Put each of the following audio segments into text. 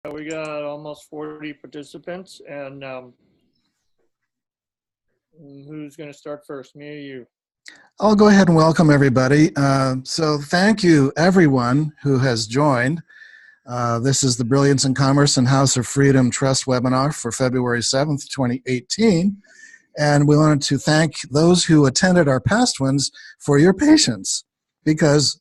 We got almost 40 participants, and who's going to start first, me or you? I'll go ahead and welcome everybody. So thank you, everyone who has joined. This is the Brilliance in Commerce and House of Freedom Trust webinar for February 7th, 2018. And we wanted to thank those who attended our past ones for your patience, because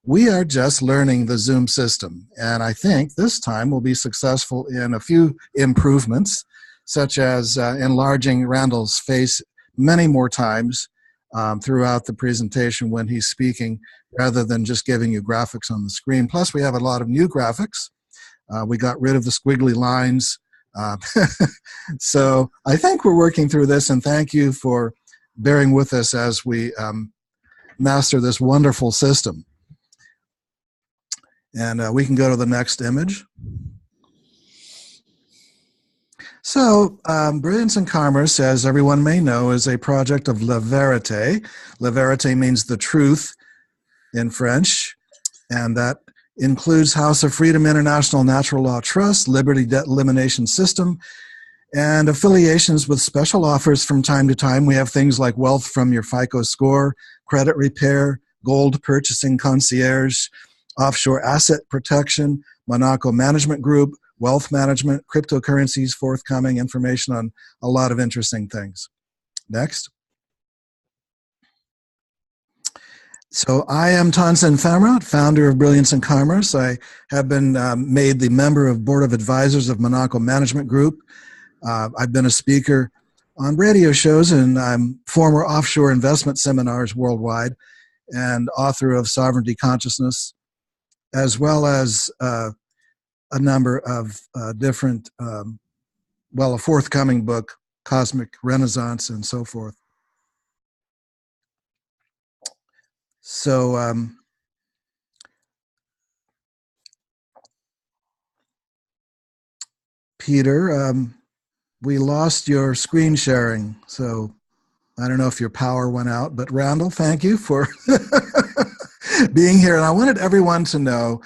we are just learning the Zoom system. And I think this time we'll be successful in a few improvements, such as enlarging Randall's face many more times throughout the presentation when he's speaking, rather than just giving you graphics on the screen. Plus, we have a lot of new graphics. We got rid of the squiggly lines. So I think we're working through this, and thank you for bearing with us as we master this wonderful system. And we can go to the next image. So, Brilliance in Commerce, as everyone may know, is a project of La Vérité. La Vérité means the truth in French, and that includes House of Freedom International Natural Law Trust, Liberty Debt Elimination System, and affiliations with special offers from time to time. We have things like wealth from your FICO score, credit repair, gold purchasing concierge, offshore asset protection, Monaco Management Group, wealth management, cryptocurrencies forthcoming, information on a lot of interesting things. Next. So I am Tansen Famrat, founder of Brilliance in Commerce. I have been made the member of Board of Advisors of Monaco Management Group. I've been a speaker on radio shows, and I'm former offshore investment seminars worldwide, and author of Sovereignty Consciousness, as well as a number of different, a forthcoming book, Cosmic Renaissance, and so forth. So Peter, we lost your screen sharing, so I don't know if your power went out, but Randall, thank you for being here. And I wanted everyone to know,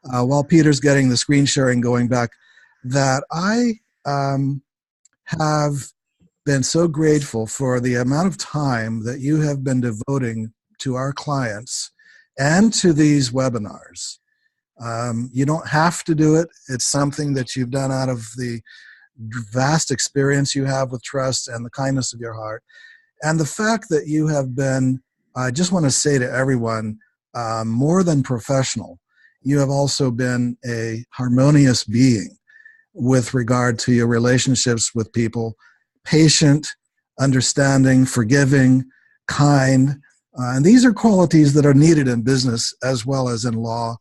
while Peter's getting the screen sharing going back, that I have been so grateful for the amount of time that you have been devoting to our clients and to these webinars. You don't have to do it. It's something that you've done out of the vast experience you have with trust and the kindness of your heart. And the fact that you have been, I just want to say to everyone, more than professional, you have also been a harmonious being with regard to your relationships with people, patient, understanding, forgiving, kind. And these are qualities that are needed in business as well as in law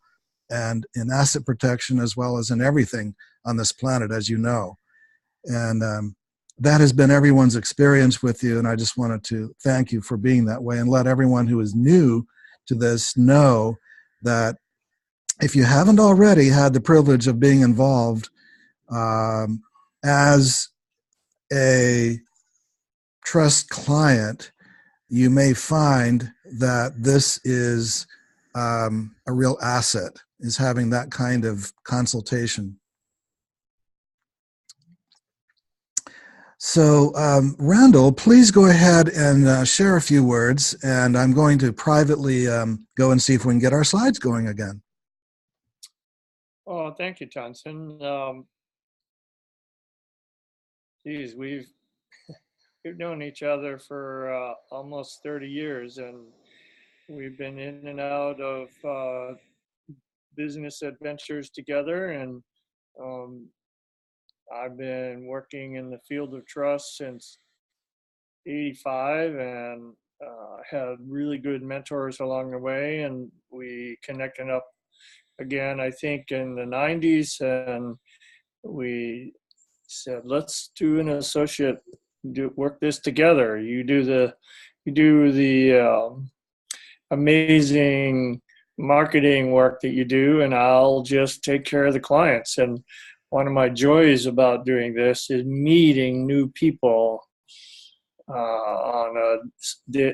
and in asset protection, as well as in everything on this planet, as you know. And that has been everyone's experience with you, and I just wanted to thank you for being that way, and let everyone who is new to this know that if you haven't already had the privilege of being involved as a trust client, you may find that this is a real asset, is having that kind of consultation. So, Randall, please go ahead and share a few words, and I'm going to privately go and see if we can get our slides going again. Oh, thank you, Johnson. Geez, we've known each other for almost 30 years, and we've been in and out of business adventures together, and I've been working in the field of trust since '85, and had really good mentors along the way, and we connected up again, I think, in the '90s, and we said, let's do an associate, work this together. You do the amazing marketing work that you do, and I'll just take care of the clients. And one of my joys about doing this is meeting new people on a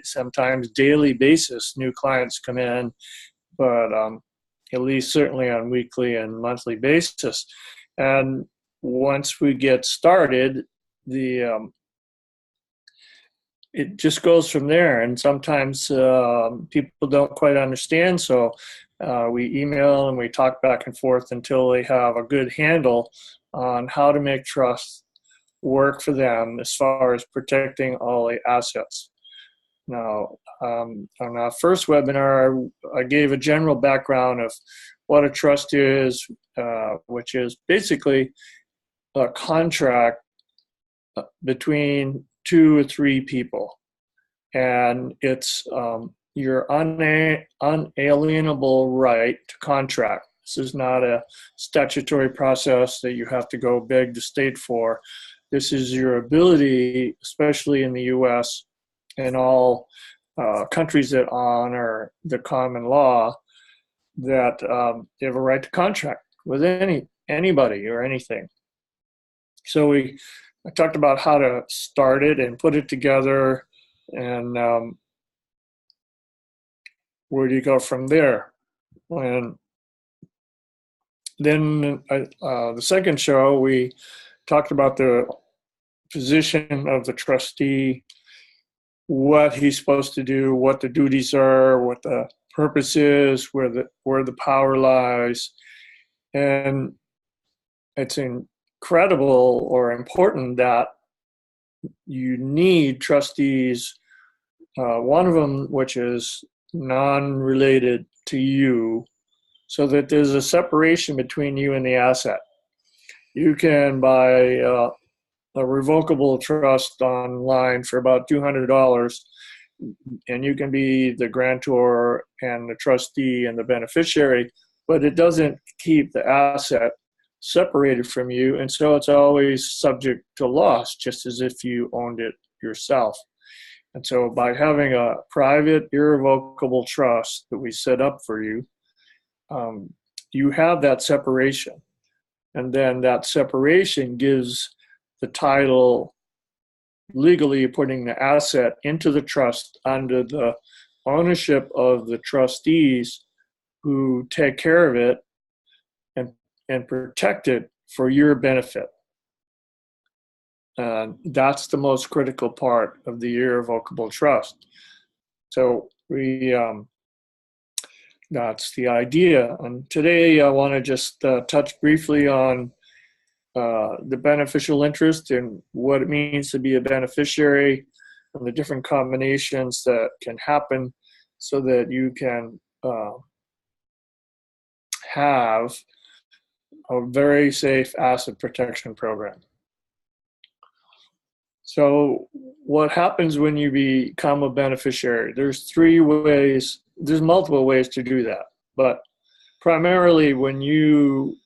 sometimes daily basis. New clients come in, but at least certainly on weekly and monthly basis. And once we get started, it just goes from there. And sometimes people don't quite understand, so we email and we talk back and forth until they have a good handle on how to make trust work for them as far as protecting all the assets. Now, on our first webinar, I gave a general background of what a trust is, which is basically a contract between 2 or 3 people. And it's your unalienable right to contract. This is not a statutory process that you have to go beg the state for. This is your ability, especially in the U.S. and all countries that honor the common law, that you have a right to contract with anybody or anything. So I talked about how to start it and put it together, and where do you go from there? And then the second show, we talked about the position of the trustee, what he's supposed to do, what the duties are, what the purpose is, where the power lies. And it's incredible or important that you need trustees, one of them which is non-related to you, so that there's a separation between you and the asset. You can buy a revocable trust online for about $200, and you can be the grantor and the trustee and the beneficiary, but it doesn't keep the asset separated from you, and so it's always subject to loss, just as if you owned it yourself. And so by having a private, irrevocable trust that we set up for you, you have that separation. And then that separation gives the title, legally putting the asset into the trust under the ownership of the trustees who take care of it and protect it for your benefit. That's the most critical part of the irrevocable trust. So that's the idea. And today I want to just touch briefly on the beneficial interest and what it means to be a beneficiary and the different combinations that can happen so that you can have a very safe asset protection program. So what happens when you become a beneficiary? There's multiple ways to do that, but primarily when you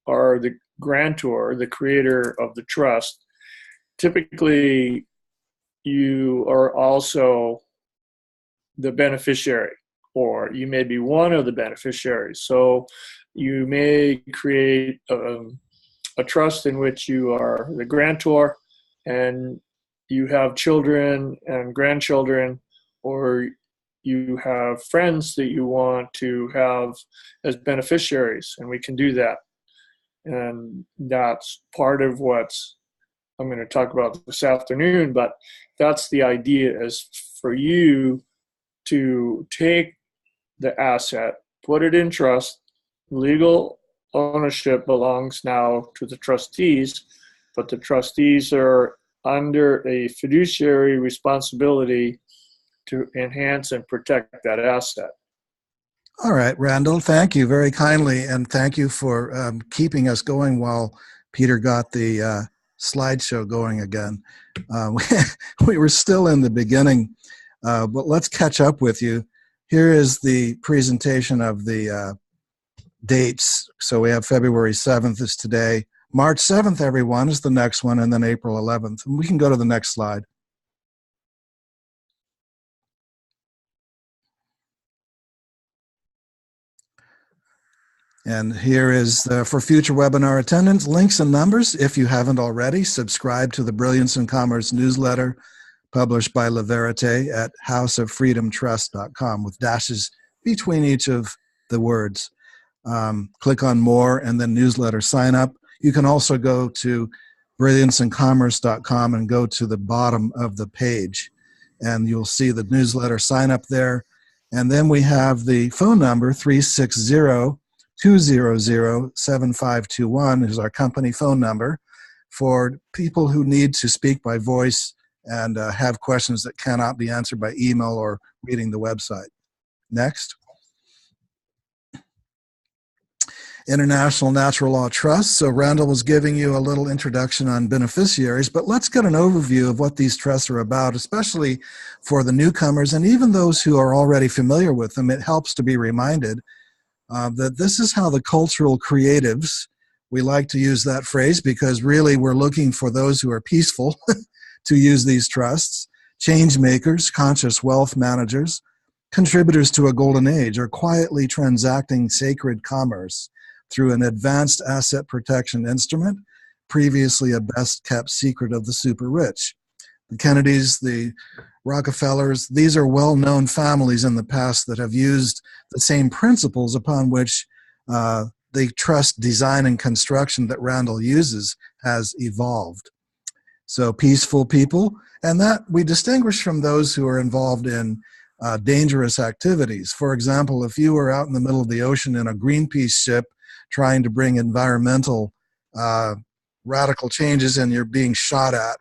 are the grantor, the creator of the trust, typically you are also the beneficiary, or you may be one of the beneficiaries. So you may create a trust in which you are the grantor and you have children and grandchildren, or you have friends that you want to have as beneficiaries, and we can do that. And that's part of what I'm going to talk about this afternoon, but that's the idea, is for you to take the asset, put it in trust. Legal ownership belongs now to the trustees, but the trustees are under a fiduciary responsibility to enhance and protect that asset. All right, Randall, thank you very kindly, and thank you for keeping us going while Peter got the slideshow going again. We were still in the beginning, but let's catch up with you. Here is the presentation of the dates. So we have February 7th is today. March 7th, everyone, is the next one, and then April 11th. And we can go to the next slide. And here is for future webinar attendance, links and numbers. If you haven't already, subscribe to the Brilliance in Commerce newsletter published by La Verite at houseoffreedomtrust.com with dashes between each of the words. Click on more and then newsletter sign up. You can also go to brillianceandcommerce.com and go to the bottom of the page, and you'll see the newsletter sign up there. And then we have the phone number, 360-200-7521 is our company phone number for people who need to speak by voice and have questions that cannot be answered by email or reading the website. Next. International Natural Law Trust. So Randall was giving you a little introduction on beneficiaries, but let's get an overview of what these trusts are about, especially for the newcomers and even those who are already familiar with them. It helps to be reminded that this is how the cultural creatives, we like to use that phrase because really we're looking for those who are peaceful to use these trusts, change makers, conscious wealth managers, contributors to a golden age, are quietly transacting sacred commerce through an advanced asset protection instrument, previously a best-kept secret of the super rich. The Kennedys, the Rockefellers, these are well-known families in the past that have used the same principles upon which the trust design and construction that Randall uses has evolved. So peaceful people, and that we distinguish from those who are involved in dangerous activities. For example, if you were out in the middle of the ocean in a Greenpeace ship trying to bring environmental radical changes and you're being shot at,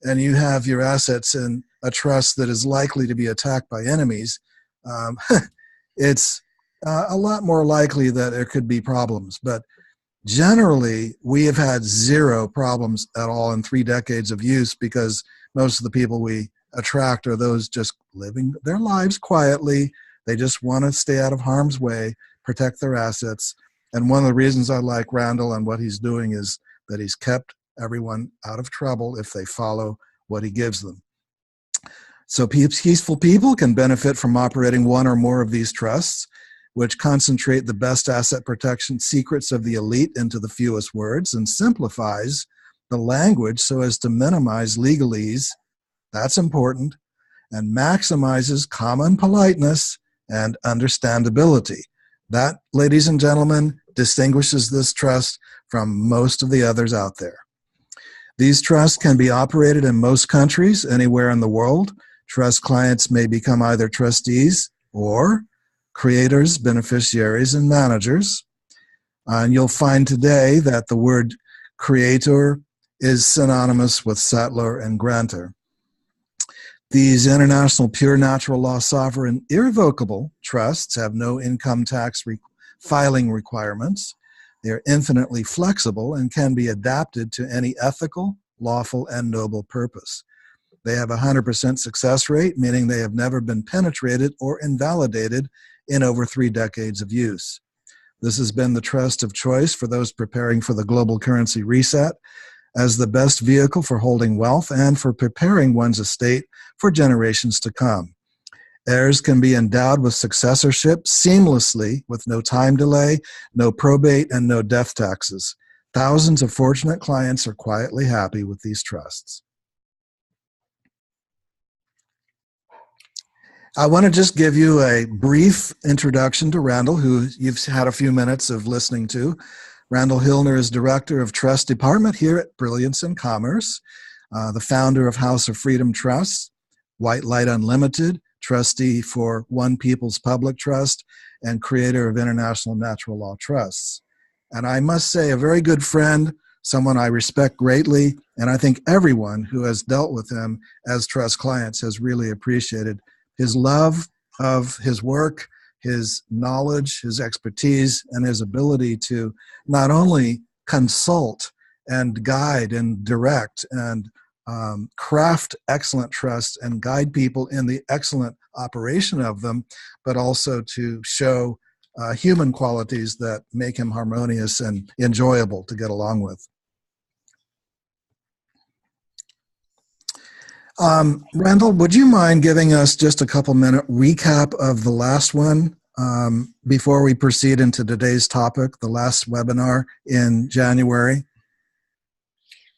and you have your assets in a trust that is likely to be attacked by enemies, it's a lot more likely that there could be problems. But generally, we have had zero problems at all in 3 decades of use because most of the people we attract are those just living their lives quietly. They just want to stay out of harm's way, protect their assets. And one of the reasons I like Randall and what he's doing is that he's kept everyone out of trouble if they follow what he gives them. So peaceful people can benefit from operating one or more of these trusts, which concentrate the best asset protection secrets of the elite into the fewest words and simplifies the language so as to minimize legalese. That's important, and maximizes common politeness and understandability. That, ladies and gentlemen, distinguishes this trust from most of the others out there. These trusts can be operated in most countries, anywhere in the world. Trust clients may become either trustees or creators, beneficiaries, and managers. And you'll find today that the word creator is synonymous with settler and grantor. These international pure natural law sovereign irrevocable trusts have no income tax filing requirements. They're infinitely flexible and can be adapted to any ethical, lawful, and noble purpose. They have a 100% success rate, meaning they have never been penetrated or invalidated in over 3 decades of use. This has been the trust of choice for those preparing for the global currency reset as the best vehicle for holding wealth and for preparing one's estate for generations to come. Heirs can be endowed with successorship seamlessly with no time delay, no probate, and no death taxes. Thousands of fortunate clients are quietly happy with these trusts. I want to just give you a brief introduction to Randall, who you've had a few minutes of listening to. Randall Hillner is Director of Trust Department here at Brilliance and Commerce, the founder of House of Freedom Trust, White Light Unlimited, trustee for One People's Public Trust, and creator of International Natural Law Trusts. And I must say, a very good friend, someone I respect greatly, and I think everyone who has dealt with him as trust clients has really appreciated his love of his work, his knowledge, his expertise, and his ability to not only consult and guide and direct and craft excellent trusts and guide people in the excellent operation of them, but also to show human qualities that make him harmonious and enjoyable to get along with. Randall, would you mind giving us just a couple-minute recap of the last one before we proceed into today's topic, the last webinar in January?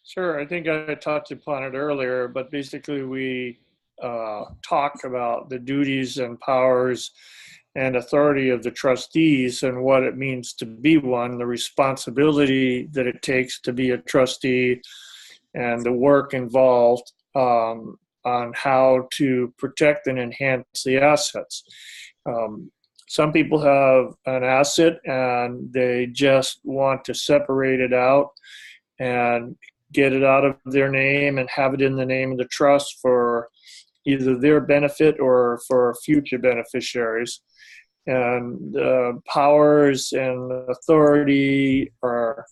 Sure. I think I touched upon it earlier, but basically we talk about the duties and powers and authority of the trustees and what it means to be one, the responsibility that it takes to be a trustee, and the work involved on how to protect and enhance the assets. Some people have an asset and they just want to separate it out and get it out of their name and have it in the name of the trust for either their benefit or for future beneficiaries. And powers and authority are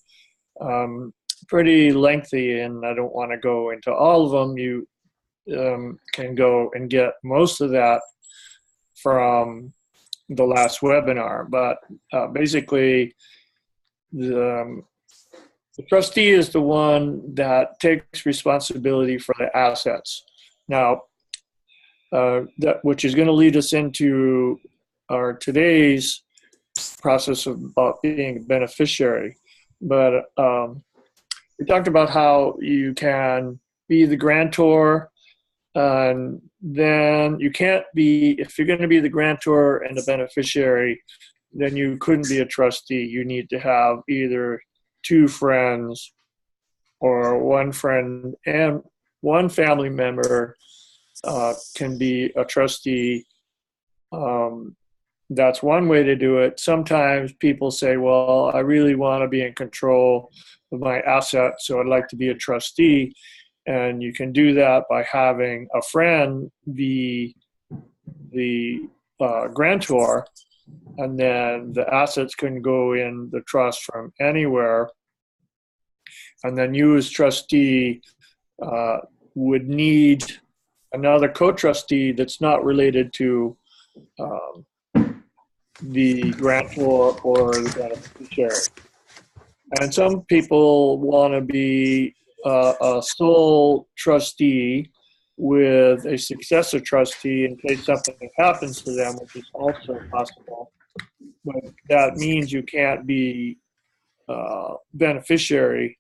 pretty lengthy, and I don't want to go into all of them. You can go and get most of that from the last webinar, but basically the trustee is the one that takes responsibility for the assets. Now, which is going to lead us into our today's process about being a beneficiary. But we talked about how you can be the grantor, and then you can't be, if you're going to be the grantor and the beneficiary, then you couldn't be a trustee. You need to have either two friends or one friend and one family member can be a trustee. That's one way to do it. Sometimes people say, well, I really want to be in control of my assets, so I'd like to be a trustee. And you can do that by having a friend be the grantor, and then the assets can go in the trust from anywhere. And then you as trustee would need another co-trustee that's not related to the grantor or the beneficiary. And some people want to be a sole trustee with a successor trustee in case something happens to them, which is also possible. But that means you can't be beneficiary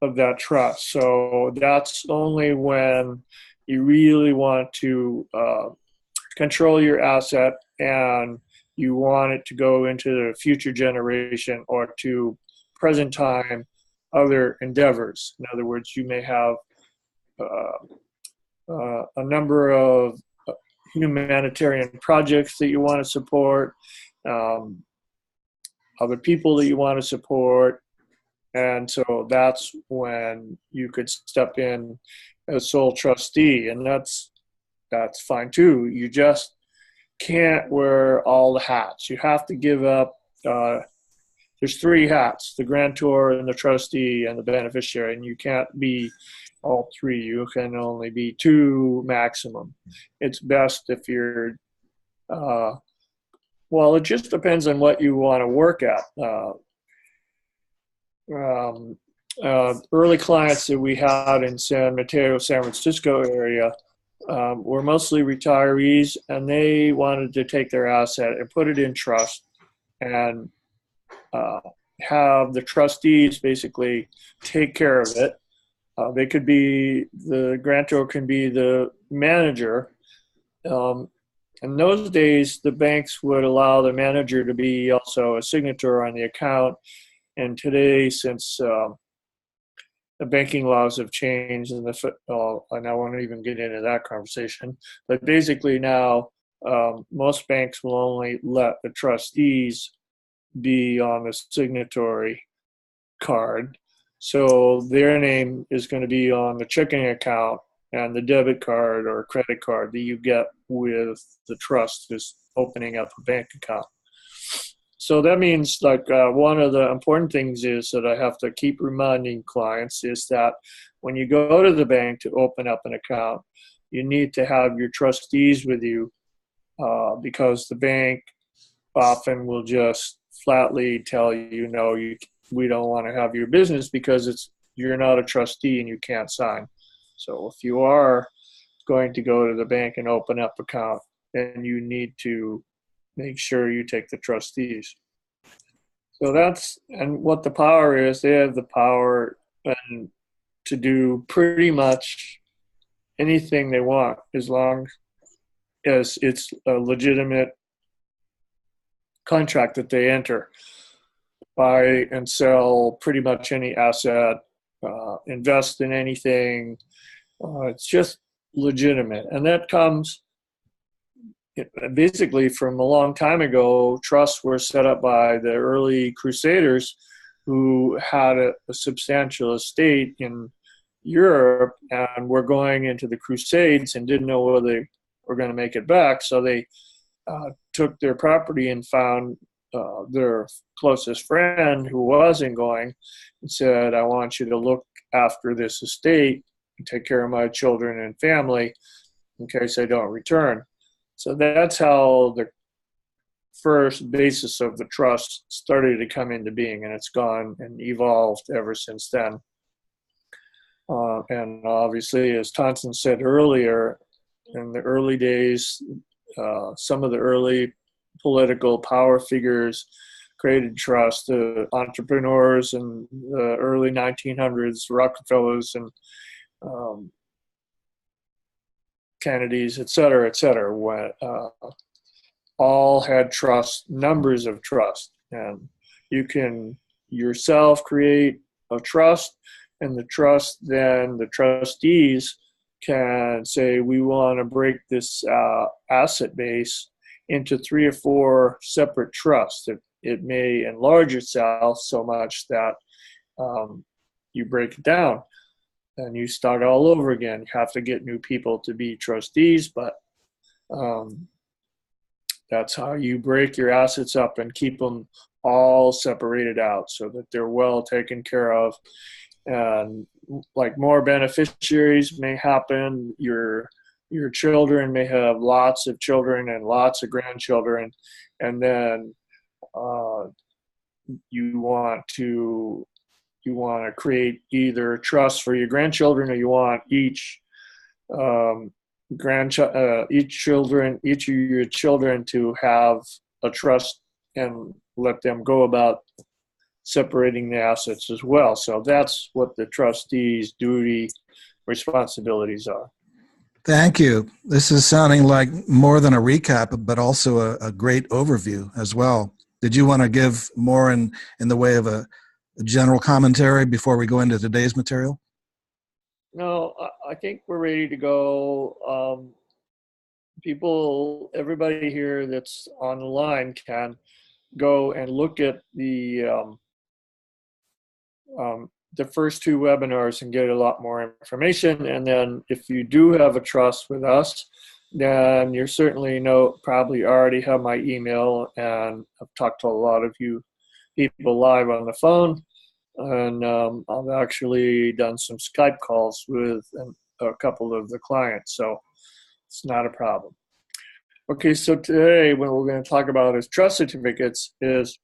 of that trust. So that's only when you really want to control your asset and you want it to go into the future generation or to present time other endeavors. In other words, you may have a number of humanitarian projects that you want to support, other people that you want to support, and so that's when you could step in as sole trustee, and that's fine too. You just can't wear all the hats. You have to give up. There's three hats: the grantor and the trustee and the beneficiary, and you can't be all three. You can only be two maximum. It's best if you're well, it just depends on what you want to work at. Early clients that we had in San Mateo, San Francisco area were mostly retirees, and they wanted to take their asset and put it in trust and have the trustees basically take care of it. They could be, the grantor can be the manager. In those days, the banks would allow the manager to be also a signator on the account. And today, since the banking laws have changed, and I won't even get into that conversation, but basically now most banks will only let the trustees be on the signatory card. So their name is going to be on the checking account, and the debit card or credit card that you get with the trust is opening up a bank account. So that means, like, one of the important things is that I have to keep reminding clients is that when you go to the bank to open up an account, you need to have your trustees with you because the bank often will just flatly tell you, no, we don't want to have your business because you're not a trustee and you can't sign. So if you are going to go to the bank and open up an account, then you need to make sure you take the trustees. So and what the power is, they have the power to do pretty much anything they want as long as it's a legitimate contract that they enter. Buy and sell pretty much any asset, invest in anything. It's just legitimate. And that comes basically from a long time ago. Trusts were set up by the early Crusaders who had a substantial estate in Europe and were going into the Crusades and didn't know whether they were going to make it back. So they took their property and found their closest friend who wasn't going and said, I want you to look after this estate and take care of my children and family in case I don't return. So that's how the first basis of the trust started to come into being, and it's gone and evolved ever since then. And obviously, as Tonson said earlier, in the early days, some of the early political power figures created trust. The entrepreneurs in the early 1900s, Rockefellers and Kennedys, et cetera, all had trust, numbers of trust. And you can yourself create a trust, and the trust, then the trustees can say, we want to break this asset base into 3 or 4 separate trusts. It may enlarge itself so much that you break it down and you start all over again. You have to get new people to be trustees, but that's how you break your assets up and keep them all separated out so that they're well taken care of. And like more beneficiaries may happen, your children may have lots of children and lots of grandchildren, and then you want to create either a trust for your grandchildren, or you want each each of your children to have a trust and let them go about separating the assets as well. So that's what the trustees' duty responsibilities are. Thank you. This is sounding like more than a recap, but also a great overview as well. Did you want to give more in the way of a general commentary before we go into today's material? No, I think we're ready to go. Everybody here that's on the line can go and look at the first 2 webinars and get a lot more information. And then if you do have a trust with us, then you certainly probably already have my email, and I've talked to a lot of you people live on the phone. And I've actually done some Skype calls with a couple of the clients, so it's not a problem. Okay, so today what we're going to talk about is trust certificates. There's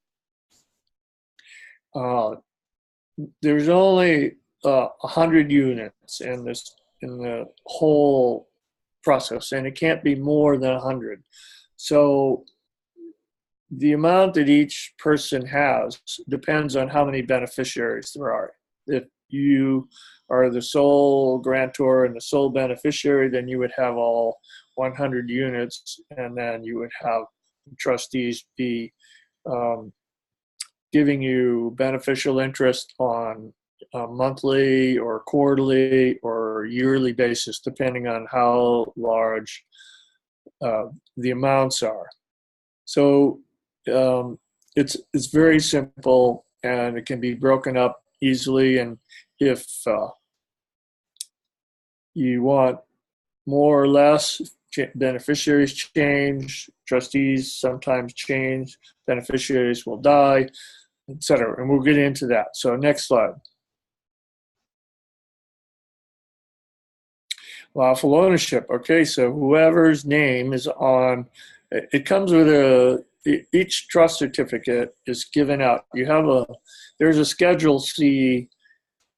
only 100 units in the whole process, and it can't be more than 100. So the amount that each person has depends on how many beneficiaries there are. If you are the sole grantor and the sole beneficiary, then you would have all 100 units, and then you would have trustees be giving you beneficial interest on a monthly or quarterly or yearly basis, depending on how large the amounts are. So it's very simple, and it can be broken up easily. And if you want more or less, beneficiaries change, trustees sometimes change, beneficiaries will die, etc. And we'll get into that. So next slide. Lawful ownership. Okay, so whoever's name is on, it comes with each trust certificate is given out. There's a Schedule C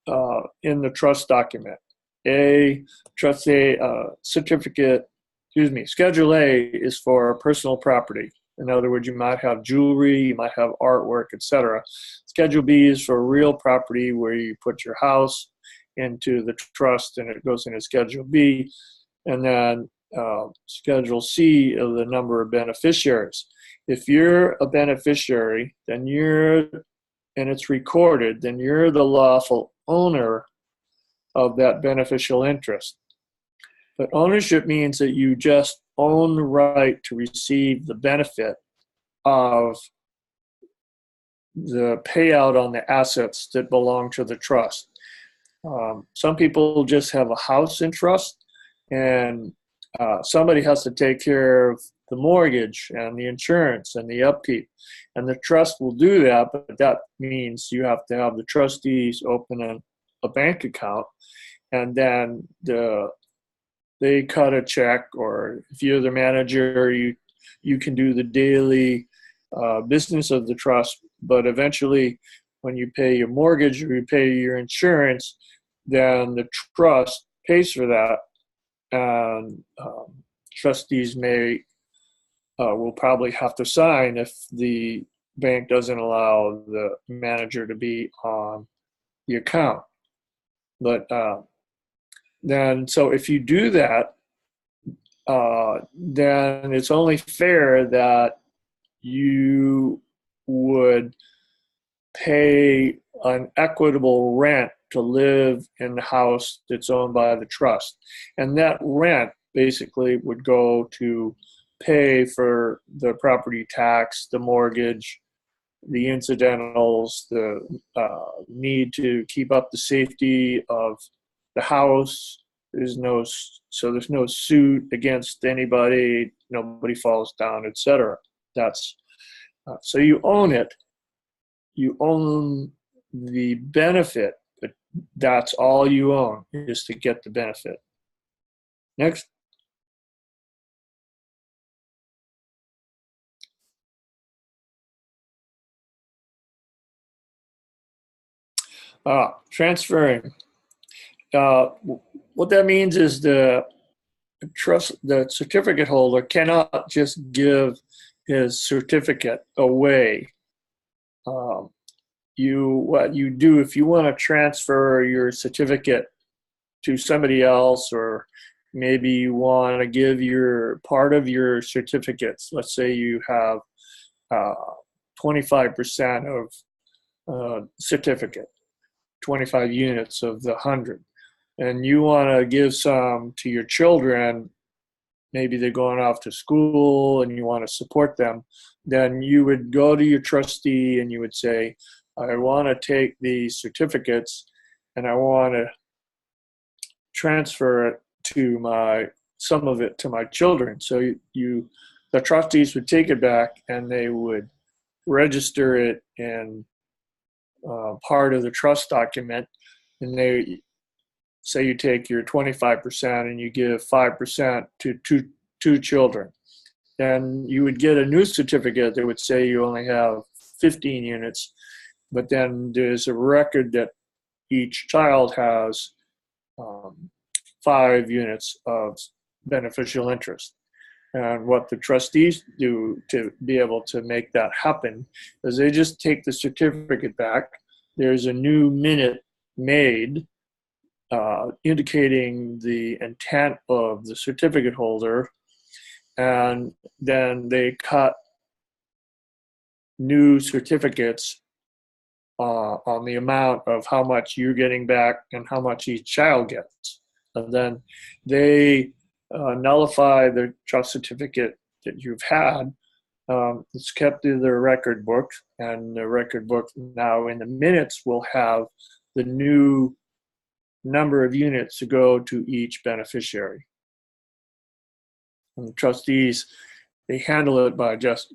in the trust document. Schedule A is for personal property. In other words, you might have jewelry, you might have artwork, etc. Schedule B is for real property, where you put your house into the trust and it goes into Schedule B. And then Schedule C are the number of beneficiaries. if you're a beneficiary, then and it's recorded, then you're the lawful owner of that beneficial interest. But ownership means that you just own the right to receive the benefit of the payout on the assets that belong to the trust. Some people just have a house in trust, and somebody has to take care of the mortgage and the insurance and the upkeep. And the trust will do that, but that means you have to have the trustees open a bank account, and then they cut a check, or if you're the manager, you can do the daily business of the trust. But eventually, when you pay your mortgage or you pay your insurance, then the trust pays for that, and trustees will probably have to sign if the bank doesn't allow the manager to be on the account. But then, so if you do that, then it's only fair that you would pay an equitable rent to live in the house that's owned by the trust. And that rent basically would go to pay for the property tax, the mortgage, the incidentals, the need to keep up the safety of the house. There's no suit against anybody, nobody falls down, etc. That's so you own it. You own the benefit, but that's all you own, is to get the benefit. Next. Transferring. What that means is the certificate holder cannot just give his certificate away. What you do if you want to transfer your certificate to somebody else, or maybe you want to give your part of your certificates. Let's say you have 25% of certificate, 25 units of the 100, and you want to give some to your children. Maybe they're going off to school and you want to support them. Then you would go to your trustee and you would say, I want to take these certificates and I want to transfer it to some of it to my children. So the trustees would take it back and they would register it in part of the trust document. And they say you take your 25% and you give 5% to two children. Then you would get a new certificate that would say you only have 15 units, but then there's a record that each child has 5 units of beneficial interest. And what the trustees do to be able to make that happen is they just take the certificate back. There's a new minute made indicating the intent of the certificate holder, and then they cut new certificates on the amount of how much you're getting back and how much each child gets. And then they nullify the trust certificate that you've had. It's kept in the record book, and the record book now in the minutes will have the new number of units to go to each beneficiary. And the trustees, they handle it by just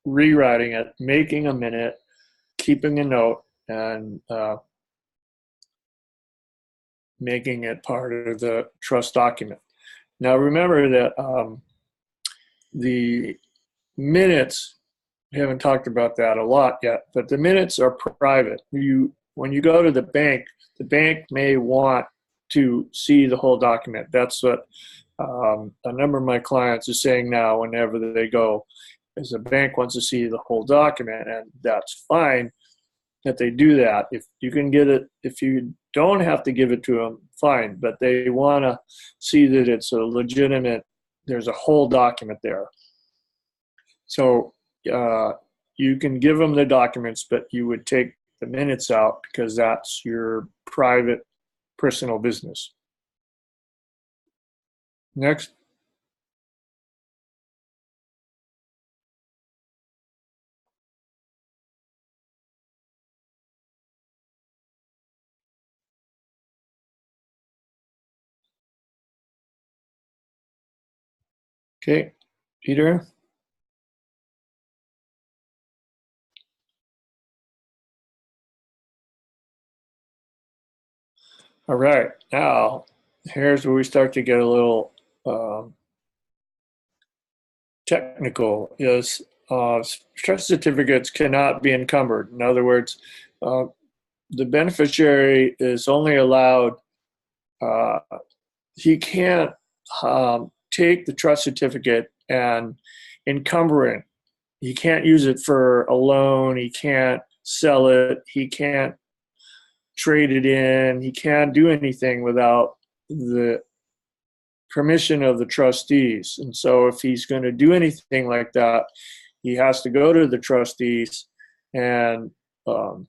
rewriting it, making a minute, keeping a note, and making it part of the trust document. Now remember that the minutes, we haven't talked about that a lot yet, but the minutes are private. When you go to the bank may want to see the whole document. That's what a number of my clients are saying now whenever they go, is the bank wants to see the whole document, and that's fine that they do that. If you can get it, if you don't have to give it to them, fine, but they want to see that it's a legitimate, there's a whole document there. So uh, you can give them the documents, but you would take the minutes out because that's your private personal business. Next. Okay, Peter. All right, now here's where we start to get a little technical. Is trust certificates cannot be encumbered. In other words, uh, the beneficiary is only allowed. Uh, he can't take the trust certificate and encumber it. He can't use it for a loan. He can't sell it. He can't trade it in. He can't do anything without the permission of the trustees. And so if he's going to do anything like that, he has to go to the trustees and um,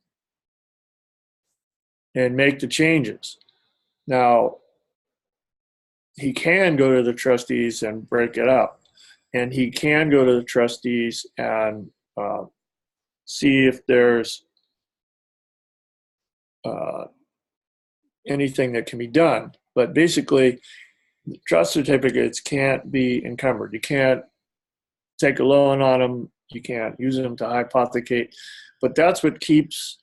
and make the changes. Now, he can go to the trustees and break it up, and he can go to the trustees and see if there's uh, anything that can be done. But basically, trust certificates can't be encumbered. You can't take a loan on them. You can't use them to hypothecate. But that's what keeps,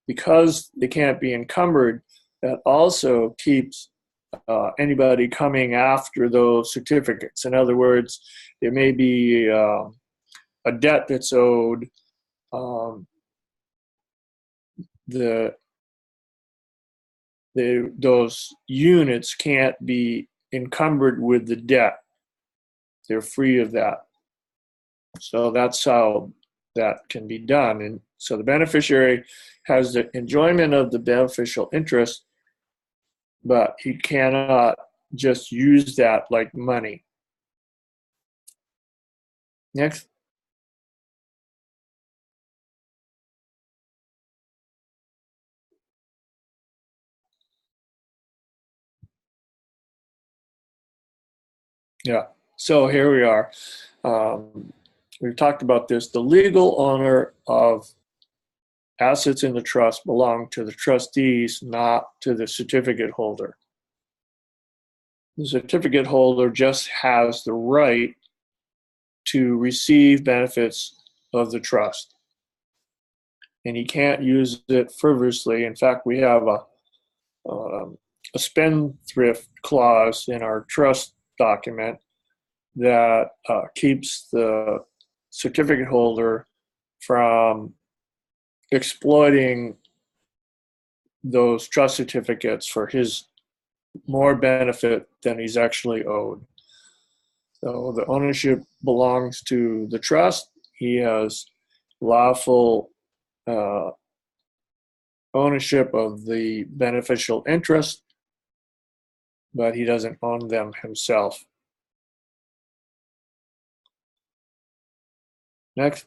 because they can't be encumbered, that also keeps anybody coming after those certificates. In other words, there may be a debt that's owed. Um, the those units can't be encumbered with the debt. They're free of that. So that's how that can be done. And so the beneficiary has the enjoyment of the beneficial interest, but he cannot just use that like money. Next. Yeah. So here we are. We've talked about this. The legal owner of assets in the trust belong to the trustees, not to the certificate holder. The certificate holder just has the right to receive benefits of the trust, and he can't use it frivolously. In fact, we have a spendthrift clause in our trust document that keeps the certificate holder from exploiting those trust certificates for his more benefit than he's actually owed. So the ownership belongs to the trust. He has lawful uh, ownership of the beneficial interest, but he doesn't own them himself. Next.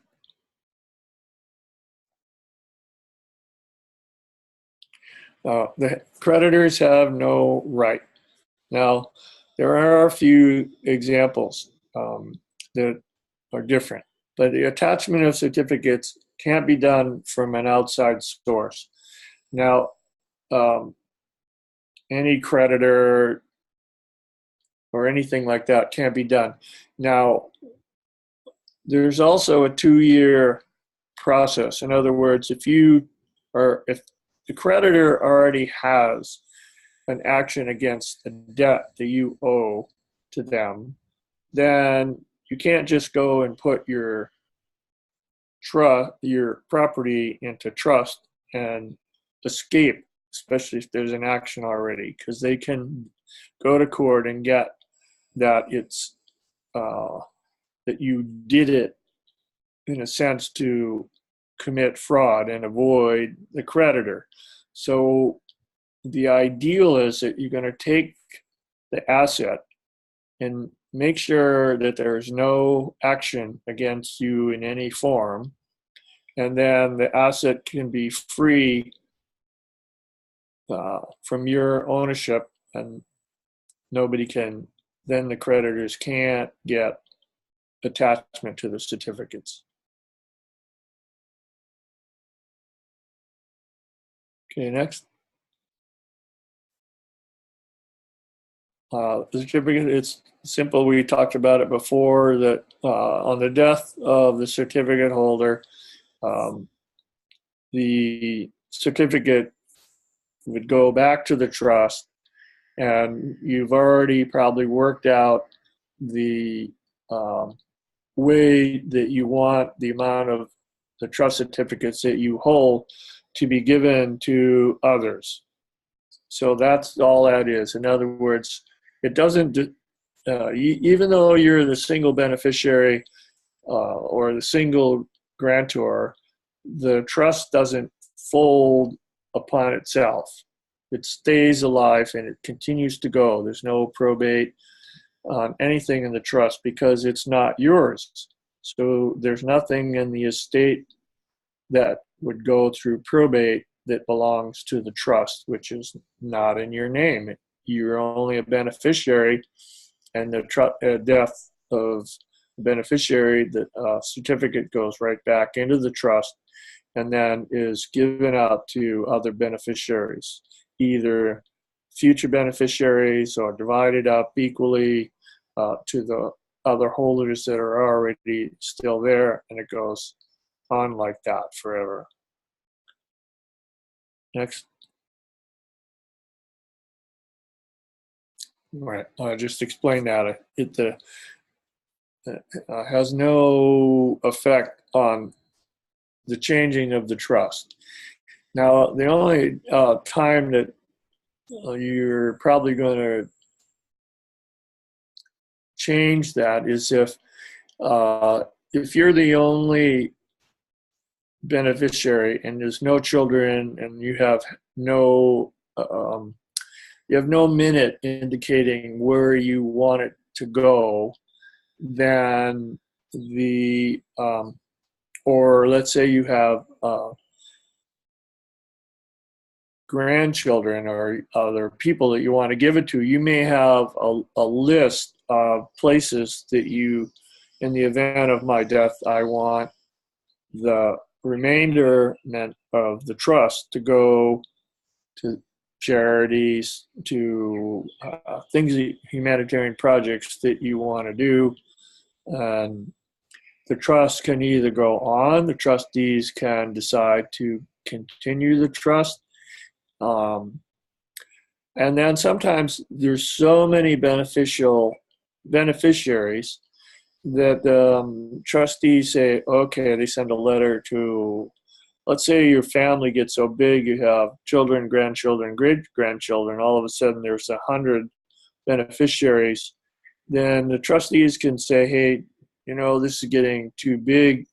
The creditors have no right. Now, there are a few examples that are different, but the attachment of certificates can't be done from an outside source. Now, um, any creditor or anything like that can't be done. Now, there's also a 2-year process. In other words, if the creditor already has an action against a debt that you owe to them, then you can't just go and put your property into trust and escape, especially if there's an action already, because they can go to court and get that it's that you did it in a sense to commit fraud and avoid the creditor. So the ideal is that you're going to take the asset and make sure that there's no action against you in any form. And then the asset can be free from your ownership, and nobody can, then the creditors can't get attachment to the certificates. Okay, next. The certificate, it's simple. We talked about it before, that on the death of the certificate holder, the certificate would go back to the trust, and you've already probably worked out the way that you want the amount of the trust certificates that you hold to be given to others. So that's all that is. In other words, it doesn't, even though you're the single beneficiary or the single grantor, the trust doesn't fold upon itself. It stays alive and it continues to go. There's no probate on anything in the trust because it's not yours. So there's nothing in the estate that would go through probate that belongs to the trust, which is not in your name. You're only a beneficiary, and the death of the beneficiary, the certificate goes right back into the trust and then is given out to other beneficiaries, either future beneficiaries or divided up equally to the other holders that are already still there, and it goes on like that forever. Next. Right. Just explain that. It has no effect on the changing of the trust. Now, the only time that you're probably going to change that is if you're the only beneficiary and there's no children, and you have no minute indicating where you want it to go, then or let's say you have grandchildren or other people that you want to give it to, you may have a list of places that you, in the event of my death, I want the remainder of the trust to go to charities, to things, humanitarian projects that you want to do. And the trust can either go on, the trustees can decide to continue the trust. And then sometimes there's so many beneficiaries that trustees say, okay, they send a letter to, let's say your family gets so big, you have children, grandchildren, great-grandchildren, all of a sudden there's 100 beneficiaries, then the trustees can say, hey, this is getting too big.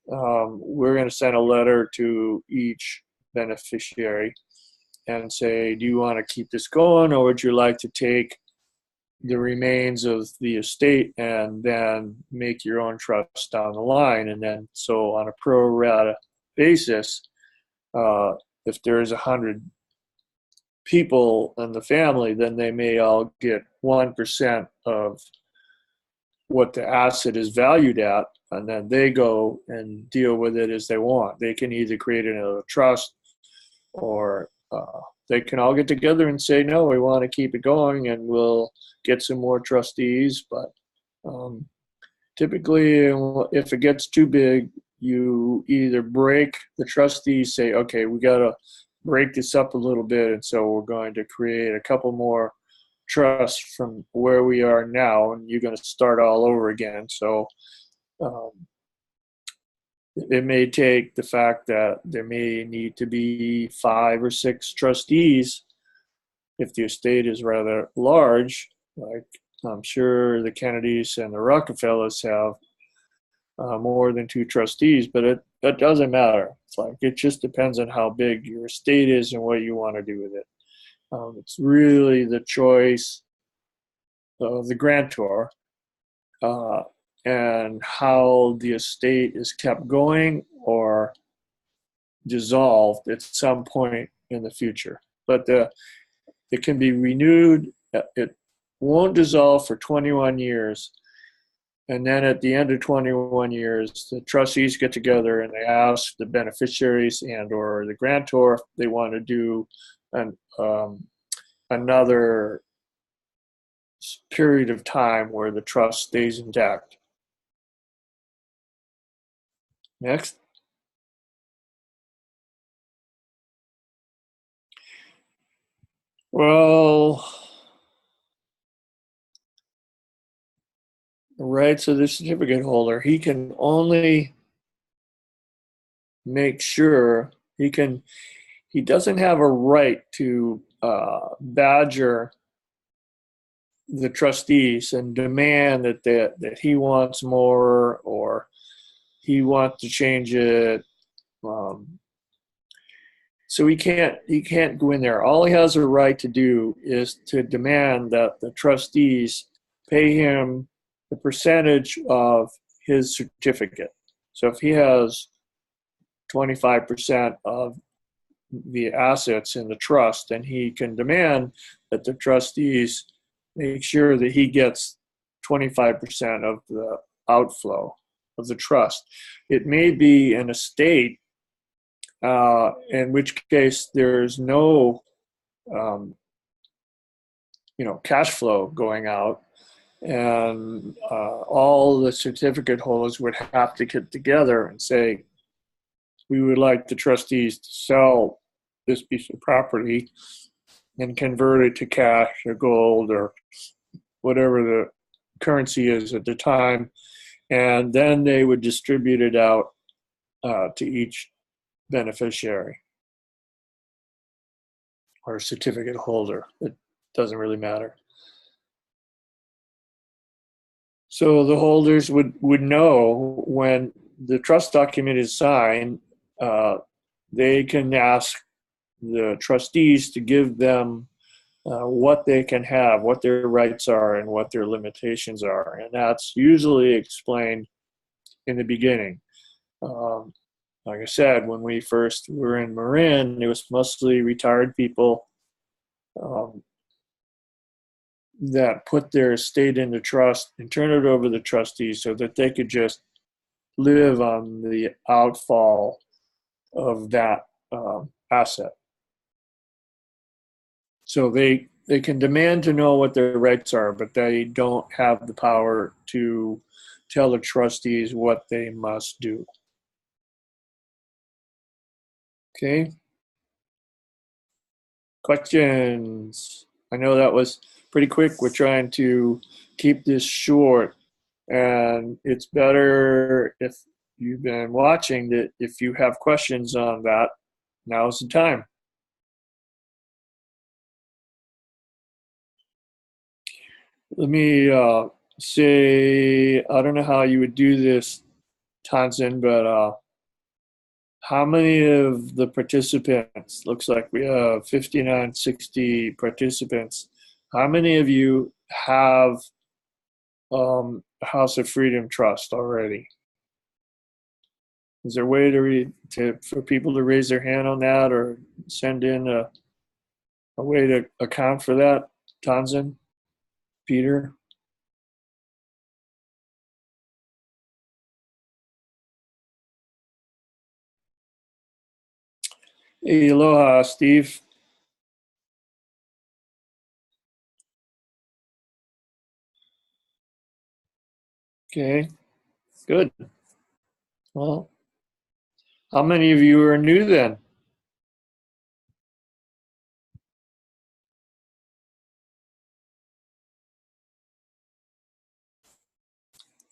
We're going to send a letter to each beneficiary and say, do you want to keep this going, or would you like to take the remains of the estate and then make your own trust down the line? And then, so on a pro rata basis, if there's 100 people in the family, then they may all get 1% of what the asset is valued at, and then they go and deal with it as they want. They can either create another trust, or they can all get together and say, no, we want to keep it going and we'll get some more trustees. But typically, if it gets too big, you either break, the trustees say, okay, we got to break this up a little bit, and so we're going to create a couple more trusts from where we are now, and you're going to start all over again. So it may take the fact that there may need to be 5 or 6 trustees if the estate is rather large, like I'm sure the Kennedys and the Rockefellers have more than 2 trustees, but that doesn't matter. It's like, it just depends on how big your estate is and what you want to do with it. It's really the choice the grantor, uh, and how the estate is kept going or dissolved at some point in the future. But it can be renewed. It won't dissolve for 21 years. And then at the end of 21 years, the trustees get together and they ask the beneficiaries and or the grantor if they want to do an, another period of time where the trust stays intact. Next. Well, the rights of the certificate holder, he can only make sure he doesn't have a right to badger the trustees and demand that he wants more or he wants to change it. So he can't go in there. All he has a right to do is to demand that the trustees pay him the percentage of his certificate. So if he has 25% of the assets in the trust, then he can demand that the trustees make sure that he gets 25% of the outflow of the trust. It may be an estate, in which case there's no, cash flow going out, and all the certificate holders would have to get together and say, we would like the trustees to sell this piece of property and convert it to cash or gold or whatever the currency is at the time. And then they would distribute it out to each beneficiary or certificate holder. It doesn't really matter. So the holders would know when the trust document is signed, they can ask the trustees to give them what they can have, what their rights are, and what their limitations are. And that's usually explained in the beginning. Like I said, when we first were in Marin, it was mostly retired people that put their estate into trust and turn it over to the trustees so that they could just live on the outfall of that asset. So they can demand to know what their rights are, but they don't have the power to tell the trustees what they must do. Okay. Questions? I know that was pretty quick. We're trying to keep this short, and it's better if you've been watching that if you have questions on that, now's the time. Let me say, I don't know how you would do this, Tansen, but how many of the participants, looks like we have 59, 60 participants, how many of you have House of Freedom Trust already? Is there a way for people to raise their hand on that or send in a way to account for that, Tansen, Peter? Hey, aloha, Steve. Okay, good. Well, how many of you are new then?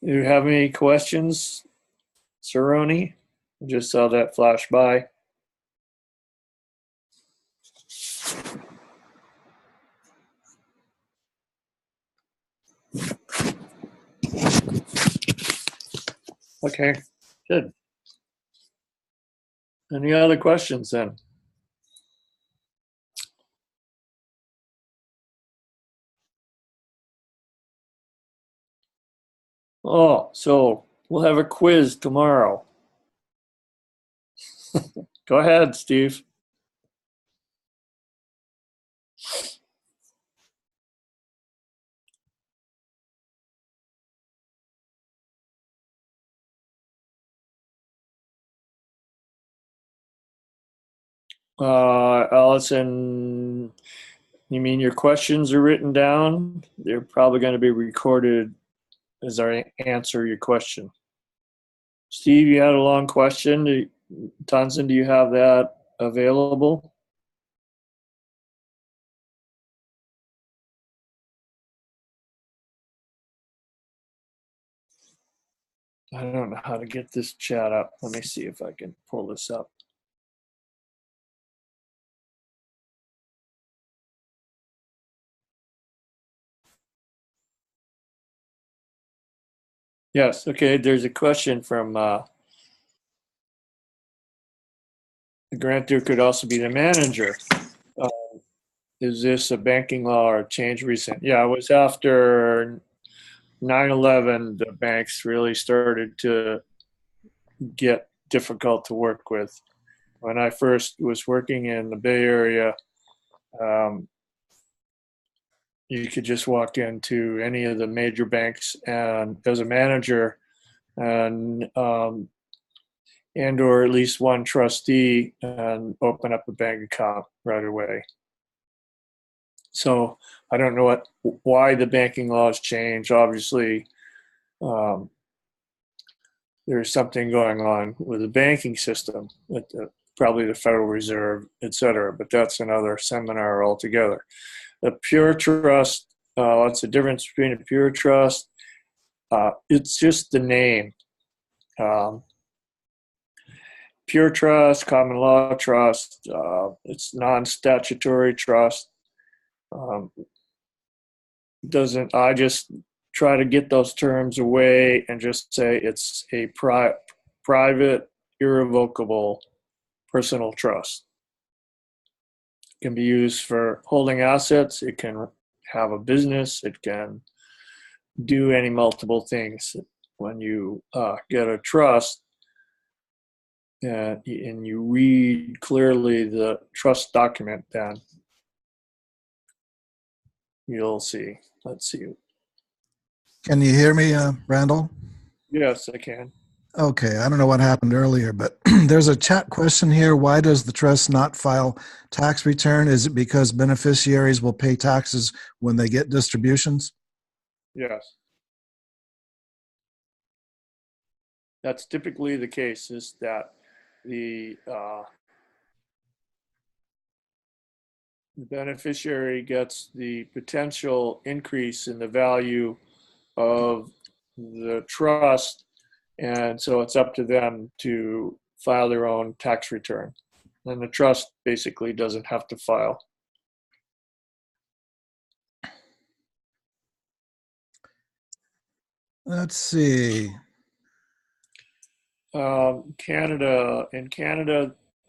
Do you have any questions, Saroni? I just saw that flash by. Okay, good. Any other questions then? Oh, so we'll have a quiz tomorrow. Go ahead, Steve. Allison, you mean your questions are written down? They're probably going to be recorded as I answer your question. Steve, you had a long question. Tonson, do you have that available? I don't know how to get this chat up. Let me see if I can pull this up. Yes, okay, there's a question from the grantor could also be the manager. Uh, is this a banking law or a change recent? Yeah, it was after 9/11, the banks really started to get difficult to work with. When I first was working in the Bay Area, um, you could just walk into any of the major banks and as a manager and or at least one trustee and open up a bank account right away. So I don't know why the banking laws change. Obviously, um, there's something going on with the banking system, with probably the Federal Reserve, et cetera. But that's another seminar altogether. A pure trust. What's the difference between a pure trust? It's just the name. Um, Pure trust, common law trust. It's non-statutory trust. Um, doesn't I just try to get those terms away and just say it's a private, irrevocable personal trust. It can be used for holding assets. It can have a business. It can do any multiple things. When you get a trust and you read clearly the trust document, then you'll see. Let's see. Can you hear me, Randall? Yes, I can. Okay, I don't know what happened earlier, but there's a chat question here. Why does the trust not file tax return? Is it because beneficiaries will pay taxes when they get distributions? Yes, that's typically the case. Is that the the beneficiary gets the potential increase in the value of the trust, and so it's up to them to file their own tax return. And the trust basically doesn't have to file. Let's see. In Canada,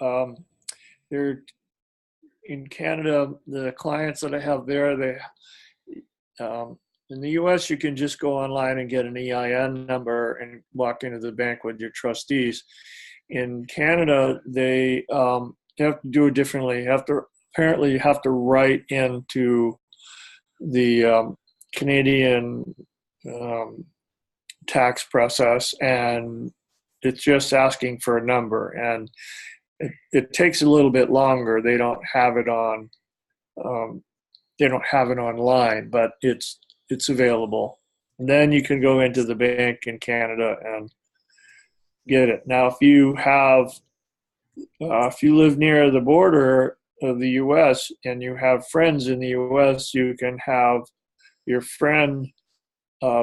um, they're in Canada. The clients that I have there, in the U.S., you can just go online and get an EIN number and walk into the bank with your trustees. In Canada, they have to do it differently. You have to write into the Canadian um, tax process, and it's just asking for a number, and it takes a little bit longer. Um, they don't have it online, but it's available. And then you can go into the bank in Canada and get it. Now, if you live near the border of the U.S. and you have friends in the U.S., you can have your friend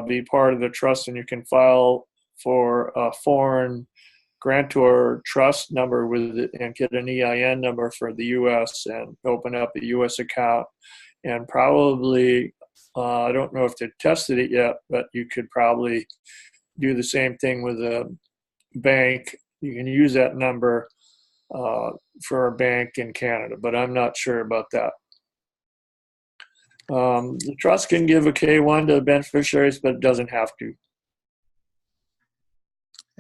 be part of the trust, and you can file for a foreign grantor trust number with it and get an EIN number for the U.S. and open up a U.S. account. And probably, I don't know if they've tested it yet, but you could probably do the same thing with a bank. You can use that number for a bank in Canada, but I'm not sure about that. The trust can give a K1 to the beneficiaries, but it doesn't have to.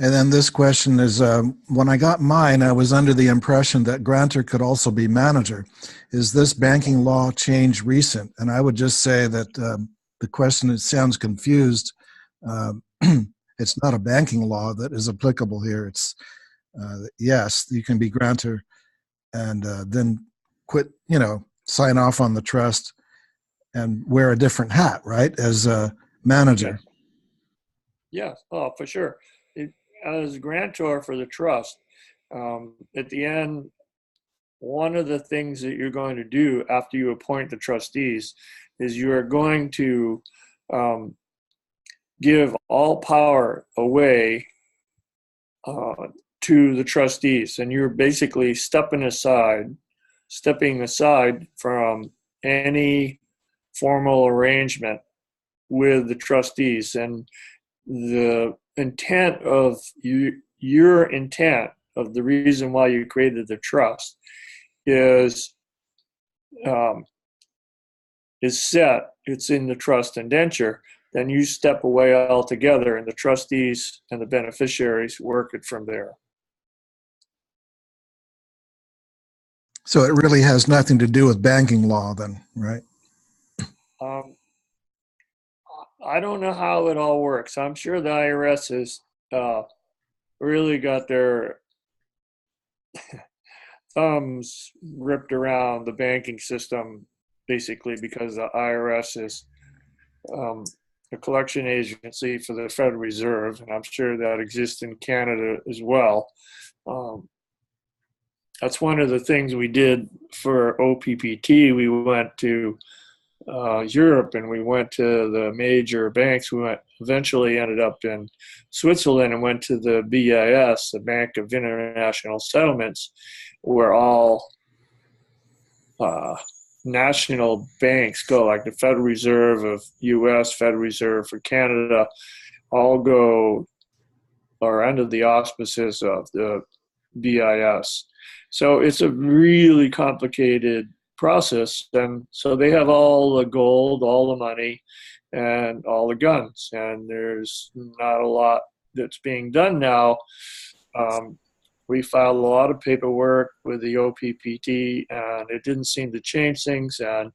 And then this question is, when I got mine, I was under the impression that grantor could also be manager. Is this banking law change recent? And I would just say that the question, it sounds confused. Uh, it's not a banking law that is applicable here. It's, yes, you can be grantor and then quit, sign off on the trust and wear a different hat, right, as a Yes. manager. Yes. Oh, for sure. As grantor for the trust, at the end, one of the things that you're going to do after you appoint the trustees is you are going to um, give all power away uh, to the trustees, and you're basically stepping aside from any formal arrangement with the trustees. And the intent of your intent of the reason why you created the trust is um, is set. It's in the trust indenture. Then you step away altogether, and the trustees and the beneficiaries work it from there. So it really has nothing to do with banking law then, right? Um, I don't know how it all works. I'm sure the IRS has really got their thumbs ripped around the banking system, basically because the IRS is um, a collection agency for the Federal Reserve, and I'm sure that exists in Canada as well. Um, that's one of the things we did for OPPT. We went to Europe, and we went to the major banks. We eventually ended up in Switzerland and went to the BIS, the Bank of International Settlements, where all national banks go, like the Federal Reserve of U.S., Federal Reserve for Canada, all go or under the auspices of the BIS. So it's a really complicated process. And so they have all the gold, all the money, and all the guns. And there's not a lot that's being done now. We filed a lot of paperwork with the OPPT, and it didn't seem to change things. And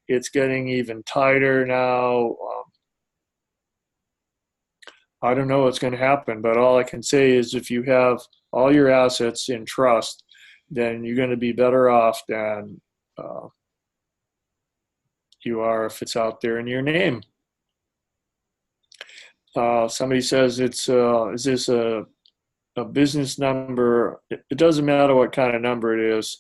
it's getting even tighter now. I don't know what's going to happen, but all I can say is if you have all your assets in trust, then you're going to be better off than you are if it's out there in your name. Somebody says is this a business number? It doesn't matter what kind of number it is.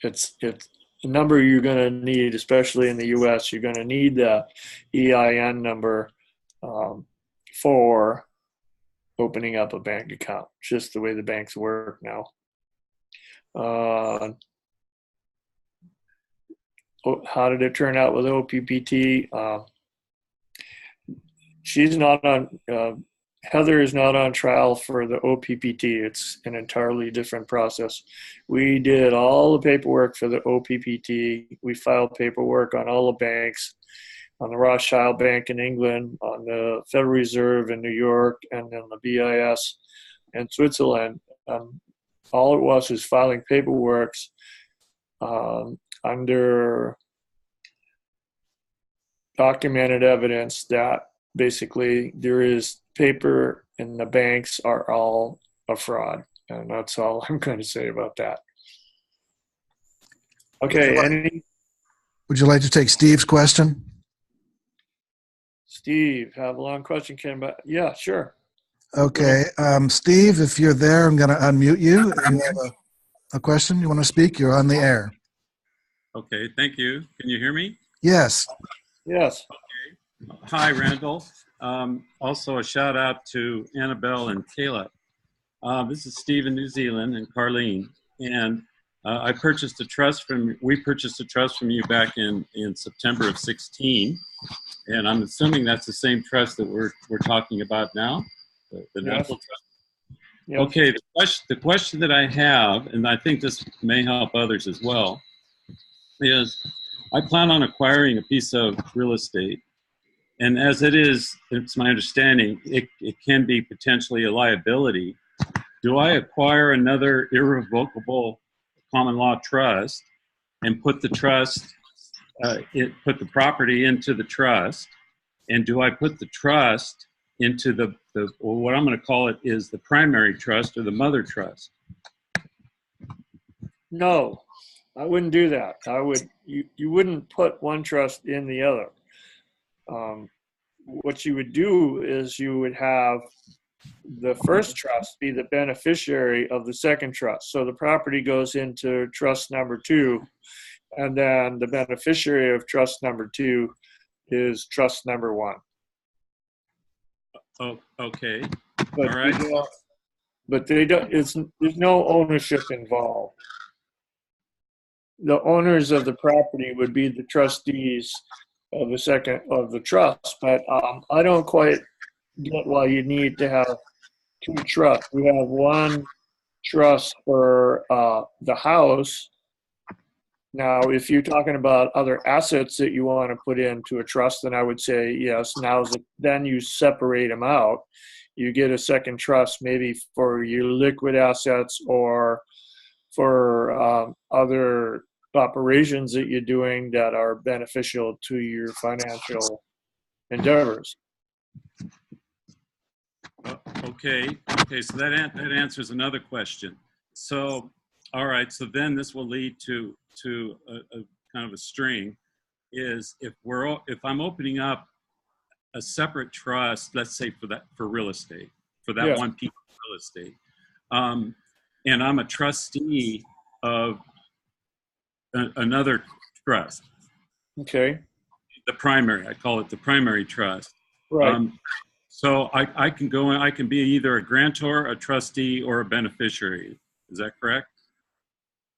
It's a number you're going to need, especially in the U.S. You're going to need the EIN number for opening up a bank account. Just the way the banks work now. How did it turn out with OPPT? She's not on. Heather is not on trial for the OPPT. It's an entirely different process. We did all the paperwork for the OPPT. We filed paperwork on all the banks, on the Rothschild Bank in England, on the Federal Reserve in New York, and then the BIS in Switzerland. All it was is filing paperwork under documented evidence that basically there is paper and the banks are all a fraud. And that's all I'm going to say about that. Okay, Would you like to take Steve's question? Steve, have a long question, Ken, but yeah, sure. Okay. Steve, if you're there, I'm going to unmute you. If you have a question you want to speak, you're on the air. Okay, thank you. Can you hear me? Yes. Yes. Okay. Hi, Randall. Also, a shout out to Annabelle and Caleb. This is Steve in New Zealand and Carlene. And we purchased a trust from you back in September of 16. And I'm assuming that's the same trust that we're talking about now, the Yes. medical trust. Yes. Okay, the question that I have, and I think this may help others as well, is I plan on acquiring a piece of real estate, And as it is, it's my understanding, it can be potentially a liability. Do I acquire another irrevocable common law trust and put the trust, put the property into the trust? And do I put the trust into the or what I'm going to call it is the primary trust or the mother trust? No, I wouldn't do that. You wouldn't put one trust in the other. What you would do is you would have the first trust be the beneficiary of the second trust. So the property goes into trust number 2, and then the beneficiary of trust number 2 is trust number 1. Oh, okay. But All right. they don't. There's no ownership involved. The owners of the property would be the trustees of the trust. But I don't quite get why you need to have 2 trusts. We have one trust for the house. Now, if you're talking about other assets that you want to put into a trust, then I would say yes. Then you separate them out. You get a second trust, maybe for your liquid assets or for other operations that you're doing that are beneficial to your financial endeavors. Okay. So that answers another question. So, all right. So then this will lead to a kind of a string. Is if I'm opening up a separate trust, let's say for real estate, for that one piece of real estate, and I'm a trustee of another trust. Okay. I call it the primary trust. Right. So I can go in, I can be either a grantor, a trustee, or a beneficiary. Is that correct?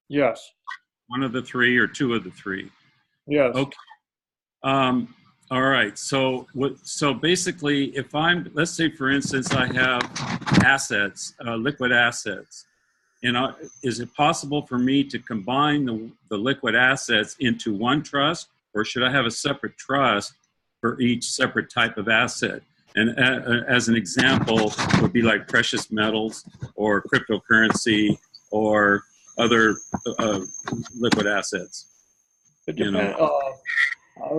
Yes. One of the 3 or 2 of the 3. Yes. Okay. All right. So basically, if let's say for instance, I have assets, liquid assets, and is it possible for me to combine the liquid assets into one trust, or should I have a separate trust for each separate type of asset? And as an example, would be like precious metals or cryptocurrency or other liquid assets. It depends. I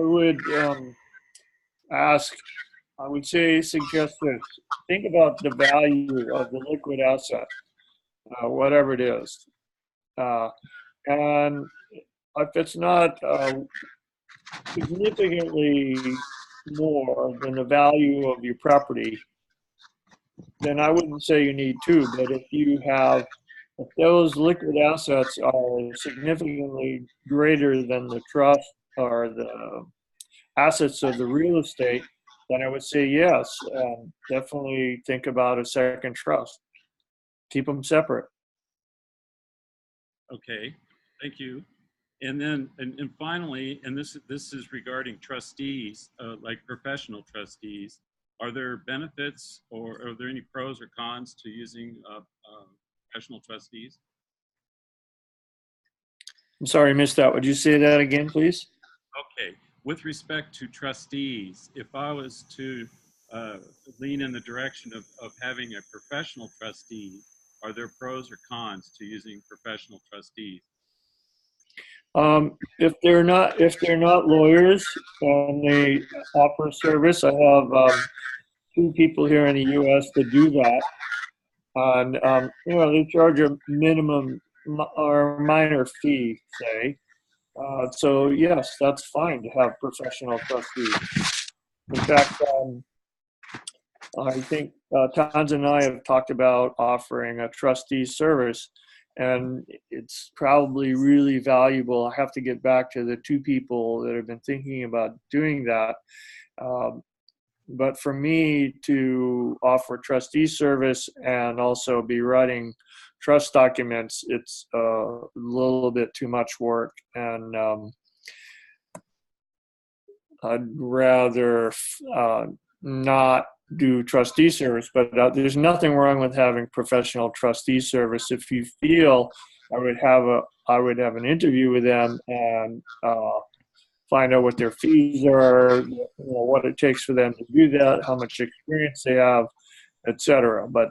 would suggest this. Think about the value of the liquid asset, whatever it is. And if it's not significantly more than the value of your property, then I wouldn't say you need 2. But if those liquid assets are significantly greater than the trust or the assets of the real estate, then I would say yes, definitely think about a second trust. Keep them separate. Okay, thank you. And then, and finally, and this is regarding trustees, like professional trustees. Are there benefits or are there any pros or cons to using professional trustees? I'm sorry, I missed that. Would you say that again, please? Okay. With respect to trustees, if I was to lean in the direction of having a professional trustee, are there pros or cons to using professional trustees? If they're not lawyers and they offer service, I have 2 people here in the U.S. that do that, and they charge a minimum or minor fee, say. So yes, that's fine to have professional trustees. In fact, I think Tons and I have talked about offering a trustee service, and it's probably really valuable. I have to get back to the 2 people that have been thinking about doing that. But for me to offer trustee service and also be writing trust documents, it's a little bit too much work, and I'd rather not do trustee service. But there's nothing wrong with having professional trustee service. If you feel I would have an interview with them and find out what their fees are, what it takes for them to do that, how much experience they have, etc. But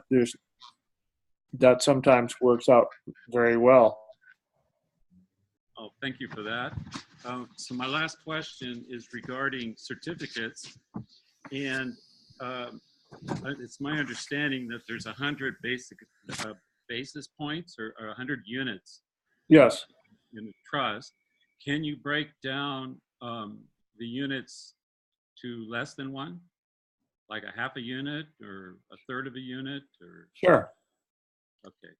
that sometimes works out very well. Oh, thank you for that. So my last question is regarding certificates, and it's my understanding that there's 100 basic basis points or 100 units Yes. in the trust. Can you break down the units to less than one, like a half a unit or a third of a unit, or? Sure. Okay.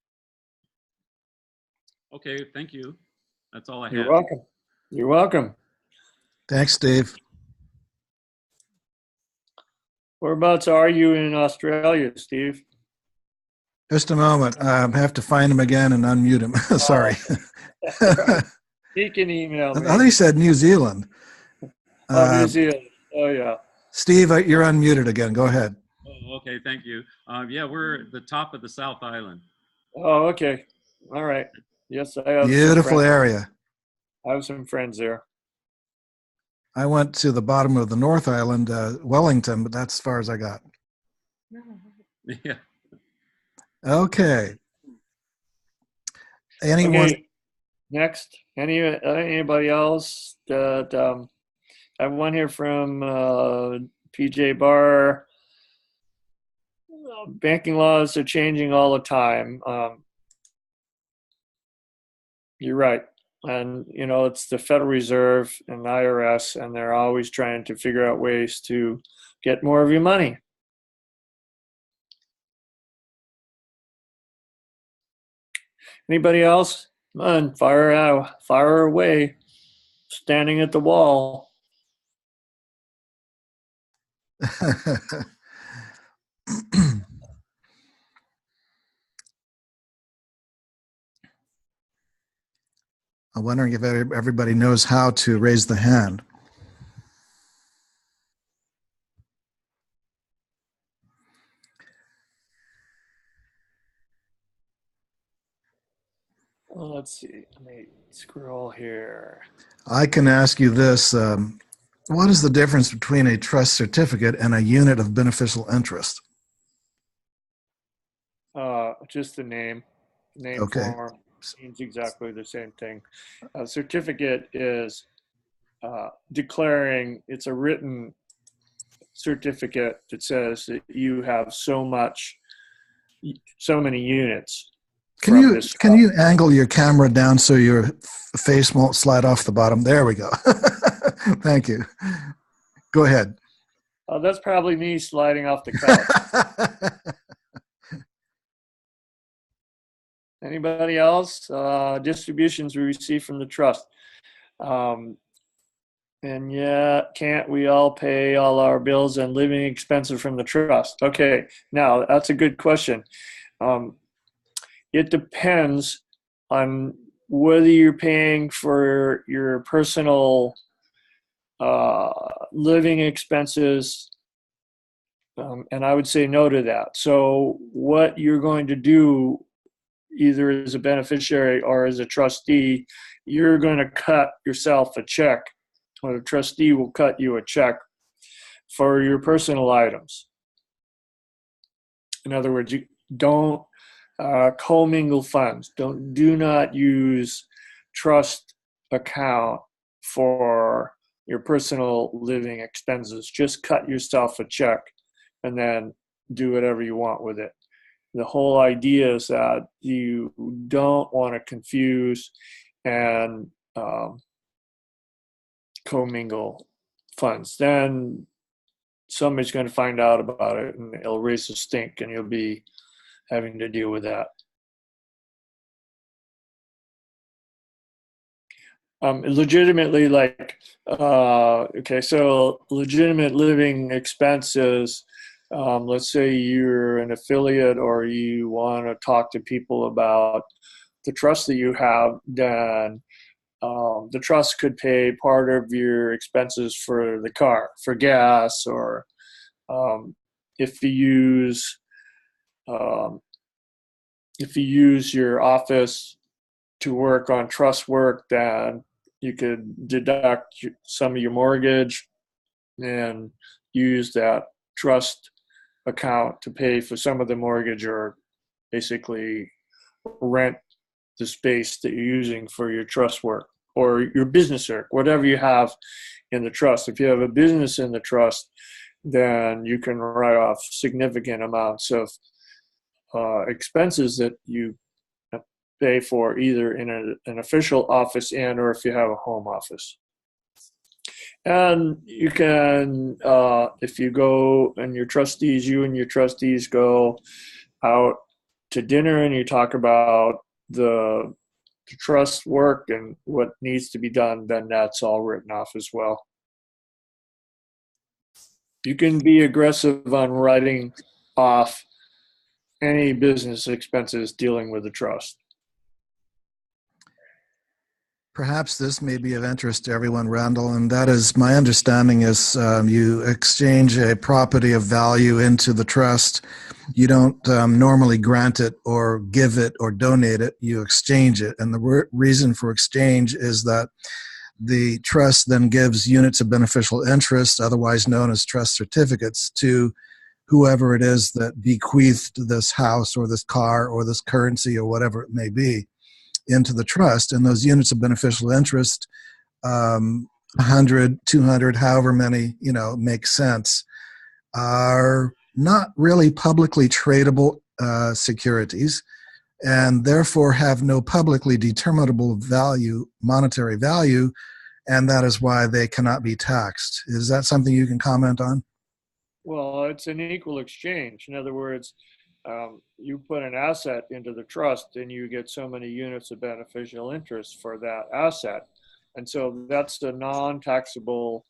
Okay, thank you. That's all I You're have. welcome. You're welcome. Thanks, Steve. Whereabouts are you in Australia, Steve? Just a moment. I have to find him again and unmute him. Sorry. Right. He can email I me. thought he said New Zealand. New Zealand. Oh, yeah. Steve, you're unmuted again. Go ahead. Oh, okay, thank you. Yeah, we're at the top of the South Island. Oh, okay. All right. Yes, I have some Beautiful friends. area. I have some friends there. I went to the bottom of the North Island, Wellington, but that's as far as I got. Yeah. Okay. Anyone? Okay. Next, anybody else that I have one here from PJ Barr. Banking laws are changing all the time. You're right. And, it's the Federal Reserve and IRS, and they're always trying to figure out ways to get more of your money. Anybody else? Come on, fire away. Standing at the wall. I'm wondering if everybody knows how to raise the hand. Well, let's see. Let me scroll here. I can ask you this. What is the difference between a trust certificate and a unit of beneficial interest? Just the name Okay. form means exactly the same thing. A certificate is declaring, it's a written certificate that says that you have so many units. Can you angle your camera down so your face won't slide off the bottom? There we go. Thank you. Go ahead. That's probably me sliding off the couch. Anybody else? Distributions we receive from the trust. And yet, can't we all pay all our bills and living expenses from the trust? Okay, now that's a good question. It depends on whether you're paying for your personal living expenses, and I would say no to that. So what you're going to do, either as a beneficiary or as a trustee, you're going to cut yourself a check, or the trustee will cut you a check for your personal items. In other words, you don't commingle funds. Do not use trust account for your personal living expenses. Just cut yourself a check and then do whatever you want with it. The whole idea is that you don't want to confuse and commingle funds. Then somebody's going to find out about it and it'll raise a stink and you'll be having to deal with that. Legitimately, so legitimate living expenses, let's say you're an affiliate or you want to talk to people about the trust that you have, then the trust could pay part of your expenses for the car, for gas, or if you use your office to work on trust work, then you could deduct some of your mortgage and use that trust account to pay for some of the mortgage, or basically rent the space that you're using for your trust work or your business work, whatever you have in the trust. If you have a business in the trust, then you can write off significant amounts of expenses that you pay for either in an official office and or if you have a home office. And you can, if you go and you and your trustees go out to dinner and you talk about the trust work and what needs to be done, then that's all written off as well. You can be aggressive on writing off any business expenses dealing with the trust. Perhaps this may be of interest to everyone, Randall, and that is, my understanding is you exchange a property of value into the trust. You don't normally grant it or give it or donate it. You exchange it. And the reason for exchange is that the trust then gives units of beneficial interest, otherwise known as trust certificates, to whoever it is that bequeathed this house or this car or this currency or whatever it may be into the trust. And those units of beneficial interest, 100, 200, however many, make sense, are not really publicly tradable securities, and therefore have no publicly determinable value, monetary value, and that is why they cannot be taxed. Is that something you can comment on? Well, it's an equal exchange. In other words, you put an asset into the trust and you get so many units of beneficial interest for that asset. And so that's a non-taxable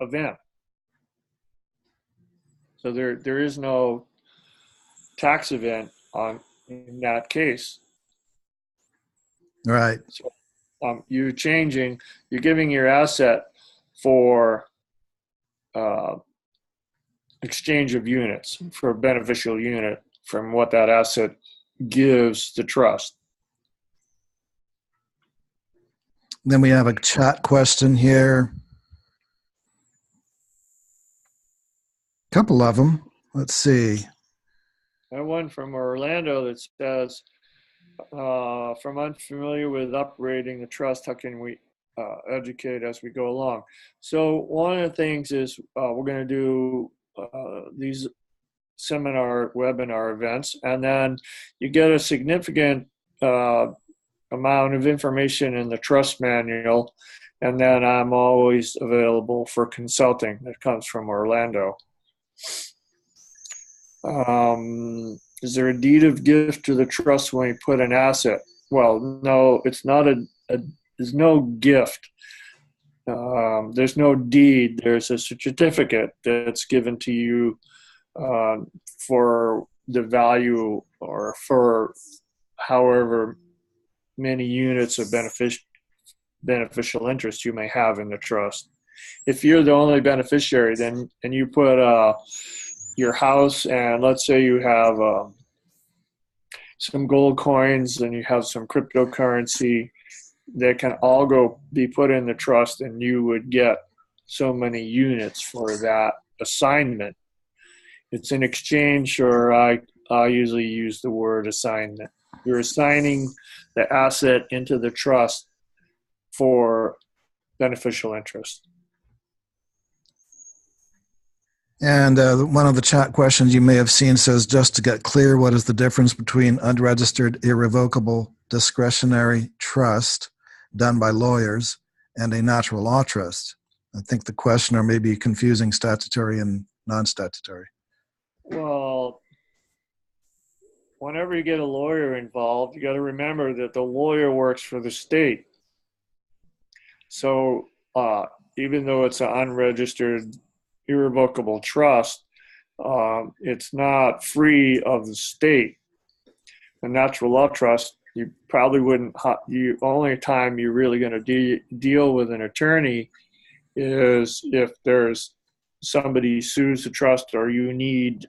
event. So there is no tax event in that case. Right. So you're giving your asset for exchange of units for a beneficial unit from what that asset gives the trust. Then we have a chat question here. A couple of them. Let's see. And one from Orlando that says, from unfamiliar with operating the trust, how can we educate as we go along? So one of the things is we're going to do these webinar events, and then you get a significant amount of information in the trust manual, and then I'm always available for consulting. That comes from Orlando. Is there a deed of gift to the trust when you put an asset? Well, no, it's not there's no gift. There's no deed. There's a certificate that's given to you for the value or for however many units of beneficial interest you may have in the trust. If you're the only beneficiary, then and you put your house, and let's say you have some gold coins and you have some cryptocurrency, they can all be put in the trust, and you would get so many units for that assignment. It's an exchange, or I usually use the word assignment. You're assigning the asset into the trust for beneficial interest. And one of the chat questions you may have seen says, just to get clear, what is the difference between unregistered irrevocable discretionary trust done by lawyers and a natural law trust? I think the questioner may be confusing statutory and non-statutory. Well, whenever you get a lawyer involved, you got to remember that the lawyer works for the state. So even though it's an unregistered irrevocable trust, it's not free of the state. A natural law trust, you probably wouldn't, the only time you're really going to deal with an attorney is if there's somebody sues the trust or you need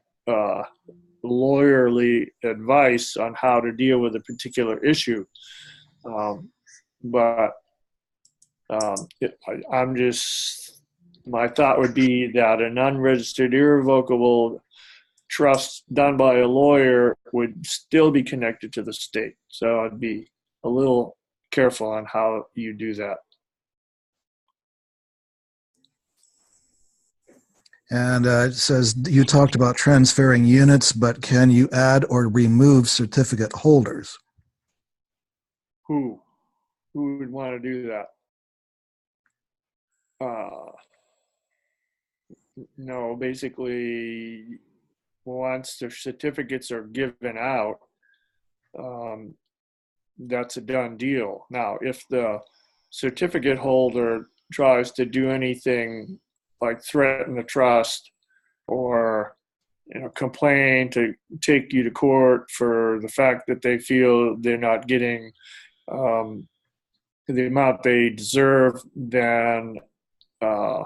lawyerly advice on how to deal with a particular issue. But I'm just, my thought would be that an unregistered, irrevocable trust done by a lawyer would still be connected to the state. So I'd be a little careful on how you do that. And it says you talked about transferring units, but can you add or remove certificate holders? Who would want to do that? No, basically, once the certificates are given out, um, that's a done deal. Now, if the certificate holder tries to do anything like threaten the trust or complain to take you to court for the fact that they feel they're not getting um, the amount they deserve, uh,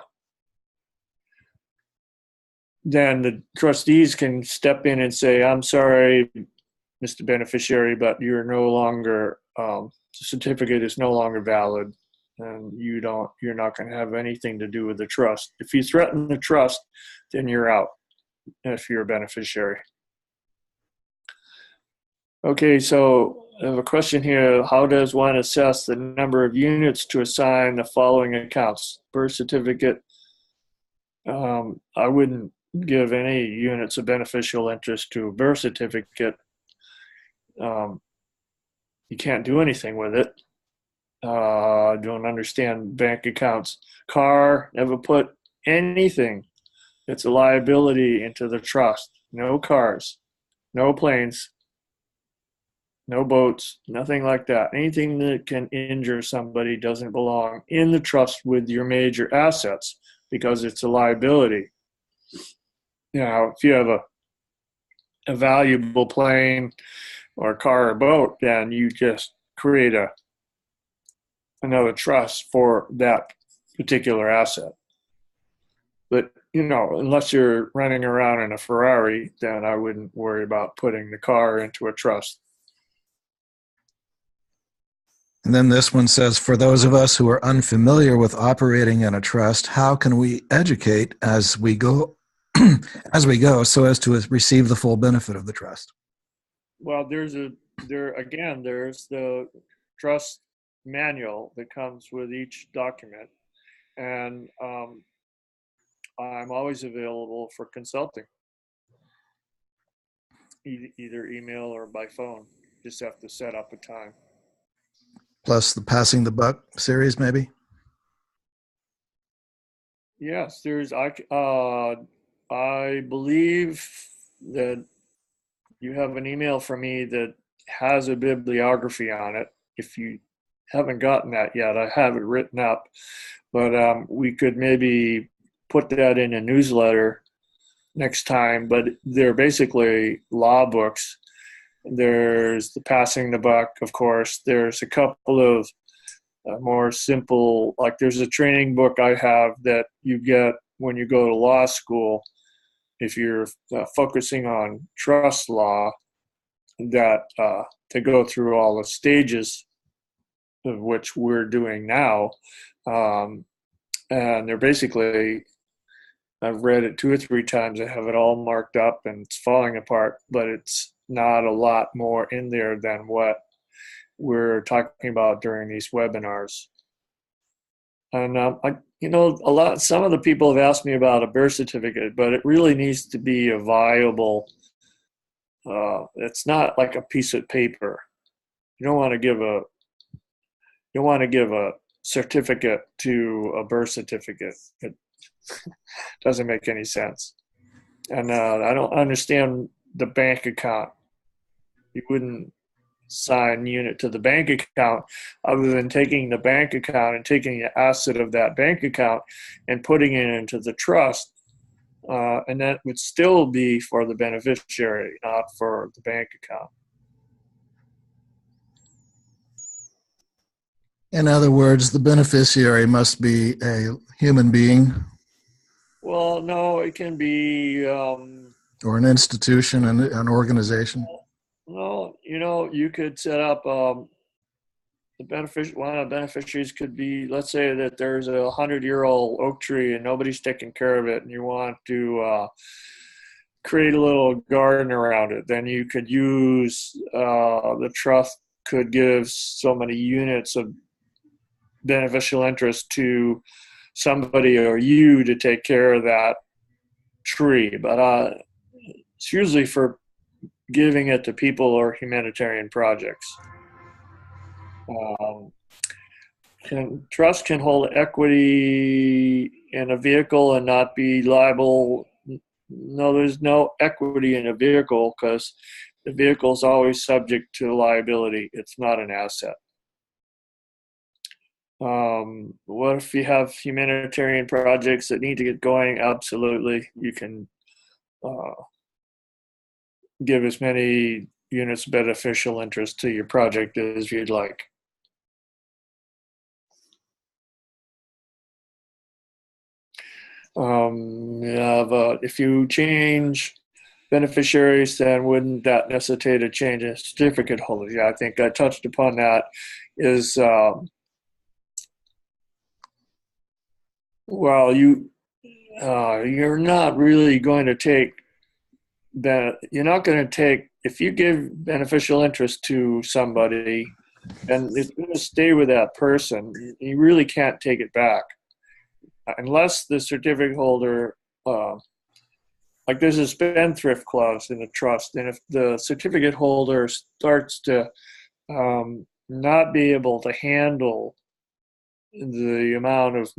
then the trustees can step in and say, "I'm sorry, Mr. Beneficiary, but you're no longer the certificate is no longer valid, and you're not going to have anything to do with the trust. If you threaten the trust, then you're out. If you're a beneficiary." Okay, so I have a question here. How does one assess the number of units to assign the following accounts? Birth certificate. I wouldn't give any units of beneficial interest to a birth certificate. You can't do anything with it. I don't understand bank accounts. Car, never put anything. It's a liability into the trust. No cars, no planes, no boats, nothing like that. Anything that can injure somebody doesn't belong in the trust with your major assets because it's a liability. If you have a valuable plane or car or boat, then you just create another trust for that particular asset. But, unless you're running around in a Ferrari, then I wouldn't worry about putting the car into a trust. And then this one says, for those of us who are unfamiliar with operating in a trust, how can we educate as we go so as to receive the full benefit of the trust? Well, there's the trust manual that comes with each document. And I'm always available for consulting, either email or by phone. Just have to set up a time. Plus the Passing the Buck series, maybe? Yes, I believe that you have an email from me that has a bibliography on it. If you haven't gotten that yet, I have it written up, but we could maybe put that in a newsletter next time. But they're basically law books. There's the Passing the Buck, of course. There's a couple of more simple, like there's a training book I have that you get when you go to law school if you're focusing on trust law, that to go through all the stages of which we're doing now. And they're basically, I've read it 2 or 3 times. I have it all marked up and it's falling apart, but it's not a lot more in there than what we're talking about during these webinars. And some of the people have asked me about a birth certificate, but it really needs to be a viable. It's not like a piece of paper. You don't want to give a certificate to a birth certificate. It doesn't make any sense. And I don't understand the bank account. You wouldn't assign unit to the bank account other than taking the bank account and taking the asset of that bank account and putting it into the trust. And that would still be for the beneficiary, not for the bank account. In other words, the beneficiary must be a human being. Well, no, it can be or an institution and an organization. No, you could set up one of the beneficiaries could be, let's say that there's a 100-year-old oak tree and nobody's taking care of it, and you want to create a little garden around it. Then you could use the trust could give so many units of beneficial interest to somebody or you to take care of that tree. But it's usually for giving it to people or humanitarian projects. Trust can hold equity in a vehicle and not be liable. No, there's no equity in a vehicle because the vehicle is always subject to liability. It's not an asset. What if you have humanitarian projects that need to get going? Absolutely. You can give as many units of beneficial interest to your project as you'd like. If you change beneficiaries, then wouldn't that necessitate a change in certificate holder? Yeah, I think I touched upon that. Well, you're not really going to take that. You're not going to take, if you give beneficial interest to somebody and it's going to stay with that person, you really can't take it back unless the certificate holder, like there's a spendthrift clause in the trust, and if the certificate holder starts to not be able to handle the amount of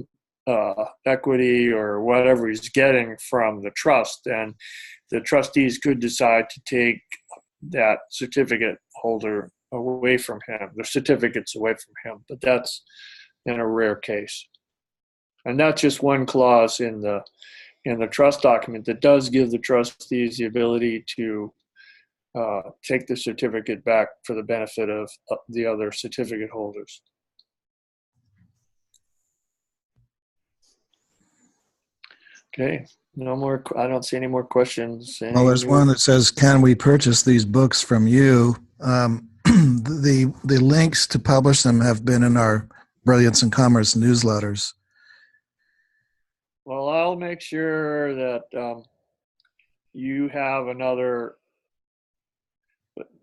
equity or whatever he's getting from the trust, then the trustees could decide to take that certificate holder away from him, the certificates away from him. But that's in a rare case. And that's just one clause in the trust document that does give the trustees the ability to take the certificate back for the benefit of the other certificate holders. Okay, no more. I don't see any more questions. Well, there's one that says, "Can we purchase these books from you?" The links to publish them have been in our Brilliance and Commerce newsletters. Well, I'll make sure that you have another.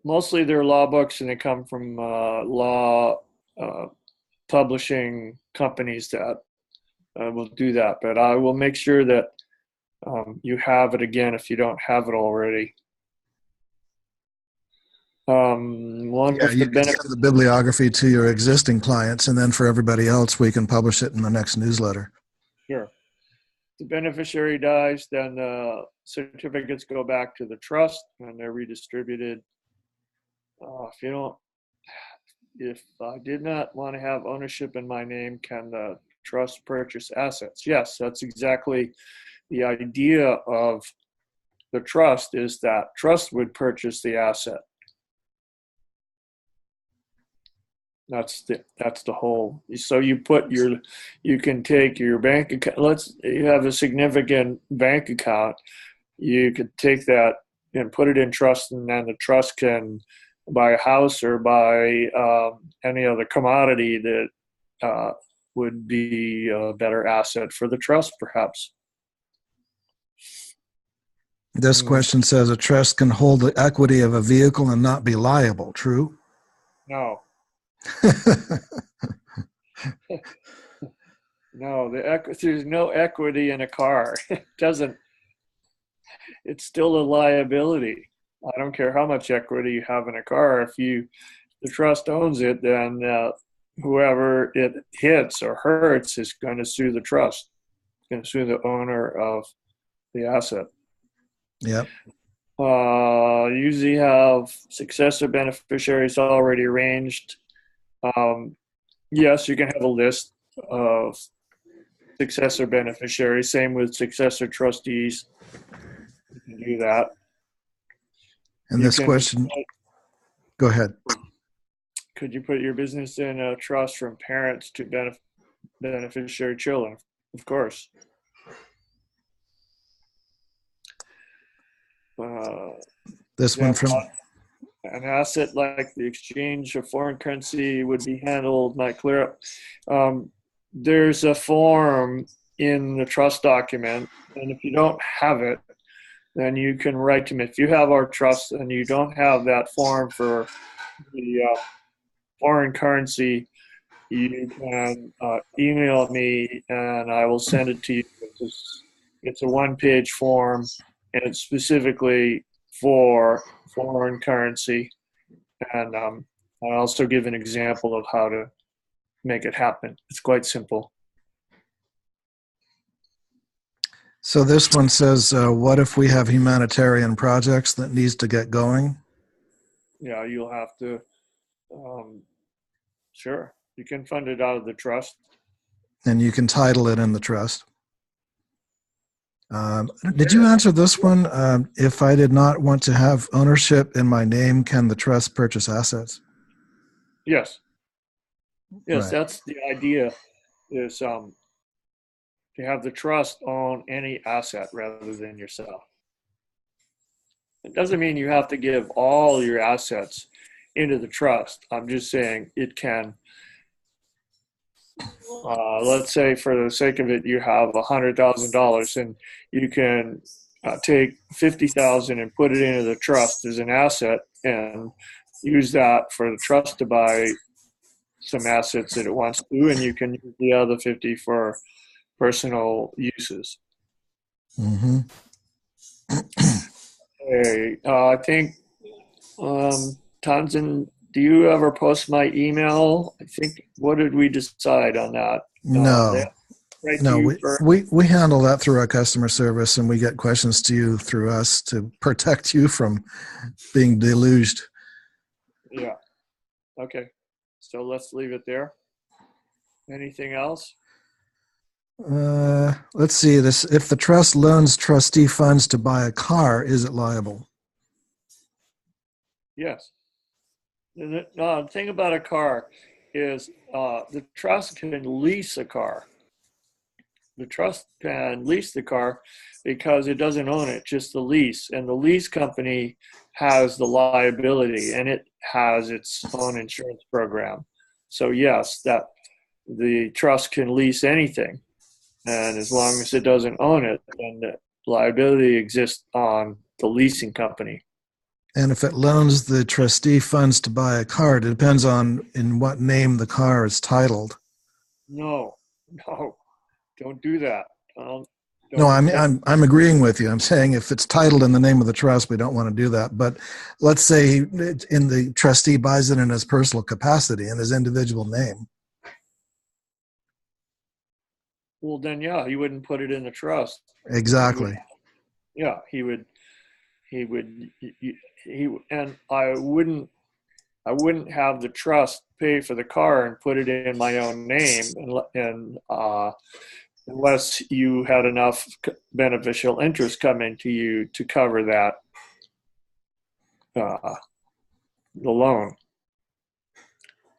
Mostly they're law books, and they come from law publishing companies that will do that. But I will make sure that you have it again if you don't have it already. You can send the bibliography to your existing clients, and then for everybody else, we can publish it in the next newsletter. Sure. If the beneficiary dies, then certificates go back to the trust and they're redistributed. If I did not want to have ownership in my name, can the trust purchase assets? Yes, that's exactly the idea of the trust, is that trust would purchase the asset. That's the whole. So you can take your bank account. You have a significant bank account. You could take that and put it in trust, and then the trust can buy a house or buy any other commodity that would be a better asset for the trust, perhaps. This question says, a trust can hold the equity of a vehicle and not be liable. True? No. No, there's no equity in a car. It's still a liability. I don't care how much equity you have in a car. If the trust owns it, then whoever it hits or hurts is going to sue the trust, going to sue the owner of the asset. Yep. Usually have successor beneficiaries already arranged. Yes, you can have a list of successor beneficiaries. Same with successor trustees. You can do that. And this question, go ahead. Could you put your business in a trust from parents to beneficiary children? Of course. This one from an asset like the exchange of foreign currency would be handled, might clear up. There's a form in the trust document, and if you don't have it, then you can write to me. If you have our trust and you don't have that form for the foreign currency, you can email me and I will send it to you. It's a one-page form, and it's specifically for foreign currency. And I'll also give an example of how to make it happen. It's quite simple. So this one says, what if we have humanitarian projects that needs to get going? Yeah, you'll have to, sure, you can fund it out of the trust. And you can title it in the trust. Did you answer this one? If I did not want to have ownership in my name, can the trust purchase assets? Yes. Yes, Right. that's the idea, is to have the trust own any asset rather than yourself. It doesn't mean you have to give all your assets into the trust. I'm just saying it can. Let's say, for the sake of it, you have $100,000, and you can take 50,000 and put it into the trust as an asset, and use that for the trust to buy some assets that it wants to, and you can use the other 50 for personal uses. Mm-hmm. Hey, I think, Tanzan, do you ever post my email? I think, what did we decide on that? They No, write to no, you we, first? we handle that through our customer service, and we get questions to you through us to protect you from being deluged. Yeah. Okay. So let's leave it there. Anything else? Let's see this. If the trust loans trustee funds to buy a car, is it liable? Yes. The thing about a car is the trust can lease a car. The trust can lease the car because it doesn't own it, just the lease. And the lease company has the liability, and it has its own insurance program. So yes, that the trust can lease anything. And as long as it doesn't own it, then the liability exists on the leasing company. And if it loans the trustee funds to buy a car, it depends on in what name the car is titled. No, no, don't do that. No, Don't take. I'm agreeing with you. I'm saying if it's titled in the name of the trust, we don't want to do that. But let's say in the trustee buys it in his personal capacity, in his individual name. Well, then, yeah, he wouldn't put it in the trust. He would, Exactly. yeah, he would, and I wouldn't have the trust pay for the car and put it in my own name, and unless you had enough beneficial interest coming to you to cover that, the loan.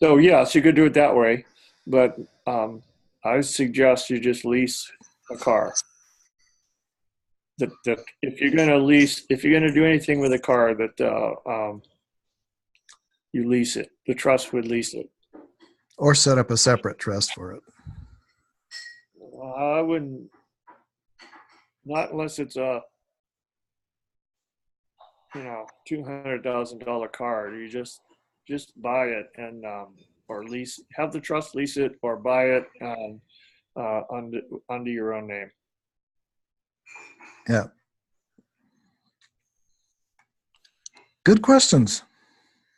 So yes, you could do it that way, but I suggest you just lease a car. That if you're going to lease, if you're going to do anything with a car, that you lease it. The trust would lease it. Or set up a separate trust for it. I wouldn't, not unless it's a $200,000 car. You just buy it, and or lease, have the trust lease it, or buy it under your own name. Yeah. Good questions.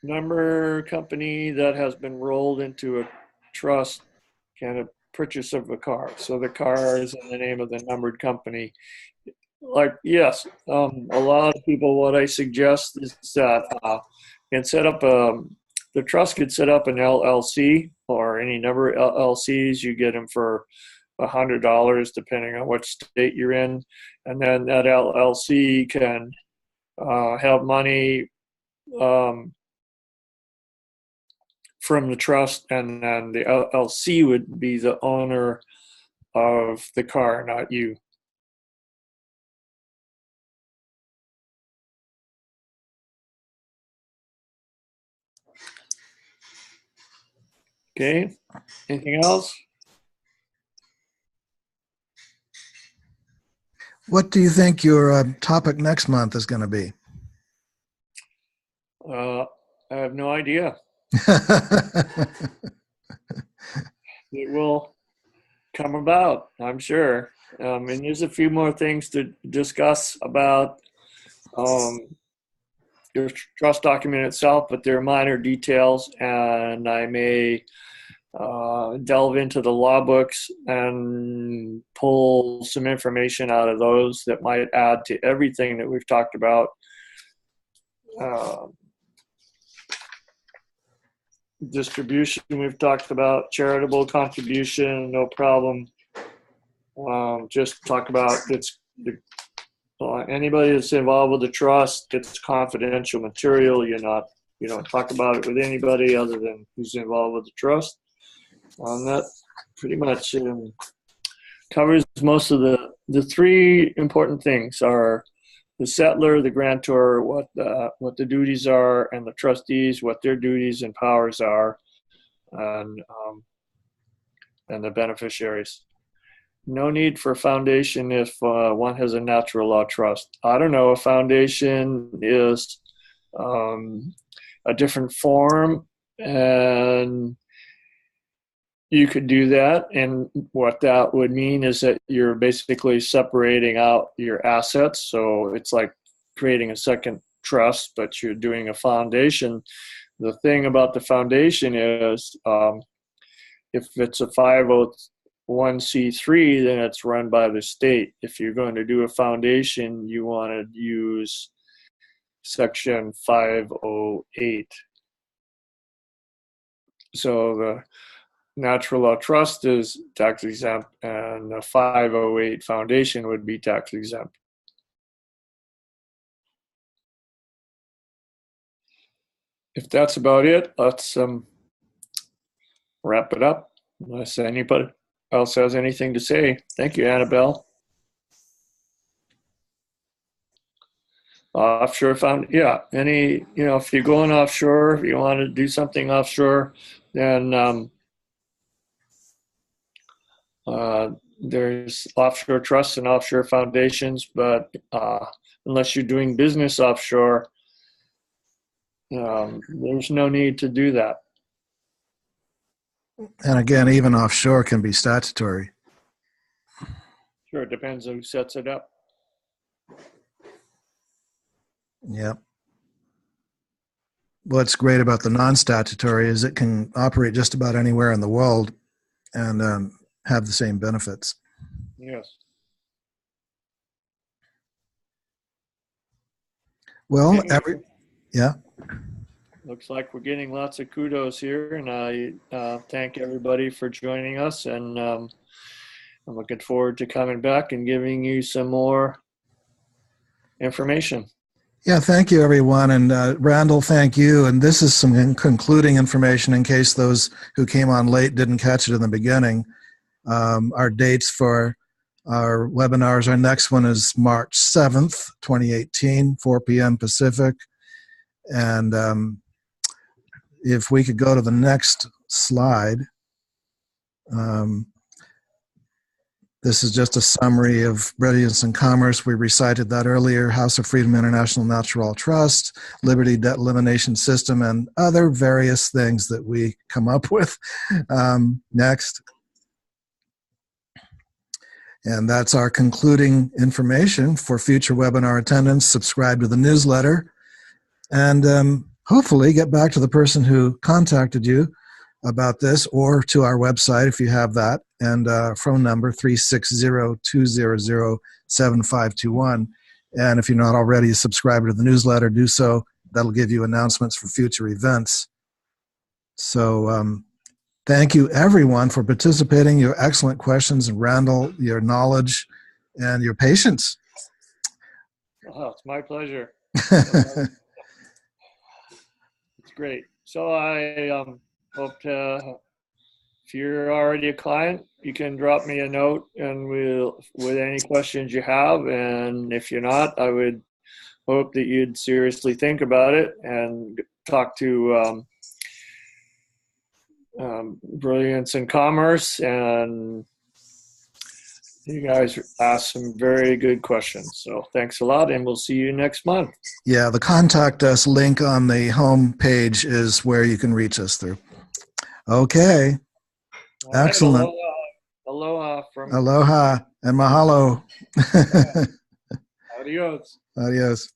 Number company that has been rolled into a trust can a purchase of a car. So the car is in the name of the numbered company. Like, yes, a lot of people, what I suggest is that can set up the trust could set up an LLC or any number of LLCs. You get them for $100 depending on what state you're in, and then that LLC can have money from the trust, and then the LLC would be the owner of the car, not you. Okay. Anything else? What do you think your topic next month is going to be? I have no idea. It will come about, I'm sure. And there's a few more things to discuss about your trust document itself, but they're minor details, and I may delve into the law books and pull some information out of those that might add to everything that we've talked about. Uh, Distribution we've talked about, charitable contribution, no problem. Just talk about anybody that's involved with the trust, it's confidential material. You don't talk about it with anybody other than who's involved with the trust. That pretty much covers most of the three important things are the settlor, the grantor, what the duties are, and the trustees, what their duties and powers are, and the beneficiaries. No need for a foundation if one has a natural law trust. I don't know, a foundation is a different form, and you could do that. And what that would mean is that you're basically separating out your assets. So it's like creating a second trust, but you're doing a foundation. The thing about the foundation is if it's a 501c3, then it's run by the state. If you're going to do a foundation, you want to use Section 508. So the natural law trust is tax exempt, and the 508 foundation would be tax exempt. If that's about it, let's wrap it up. Unless anybody else has anything to say. Thank you, Annabelle. Offshore if you're going offshore, if you want to do something offshore, then there's offshore trusts and offshore foundations, but unless you're doing business offshore, there's no need to do that. And again, even offshore can be statutory. Sure, it depends on who sets it up. Yep. What's great about the non-statutory is it can operate just about anywhere in the world and have the same benefits. Yes. Well, yeah. Looks like we're getting lots of kudos here, and I thank everybody for joining us, and I'm looking forward to coming back and giving you some more information. Yeah, thank you, everyone. And Randall, thank you. And this is some concluding information in case those who came on late didn't catch it in the beginning. Our dates for our webinars, our next one is March 7th, 2018, 4 p.m. Pacific. And if we could go to the next slide. This is just a summary of Brilliance and Commerce. We recited that earlier. House of Freedom International Natural Trust, Liberty Debt Elimination System, and other various things that we come up with. Next. And that's our concluding information for future webinar attendance. Subscribe to the newsletter and hopefully get back to the person who contacted you about this, or to our website if you have that, and phone number 360-200-7521. And if you're not already a subscriber to the newsletter, do so. That'll give you announcements for future events. So thank you, everyone, for participating, your excellent questions, and Randall, your knowledge and your patience. Oh, it's my pleasure. It's great. So I hope to, if you're already a client, you can drop me a note and with any questions you have. And if you're not, I would hope that you'd seriously think about it and talk to Brilliance in Commerce, and you guys asked some very good questions. So thanks a lot, and we'll see you next month. Yeah, the contact us link on the home page is where you can reach us through. Okay. All right, Excellent. aloha from Aloha and mahalo. Adios. Adios.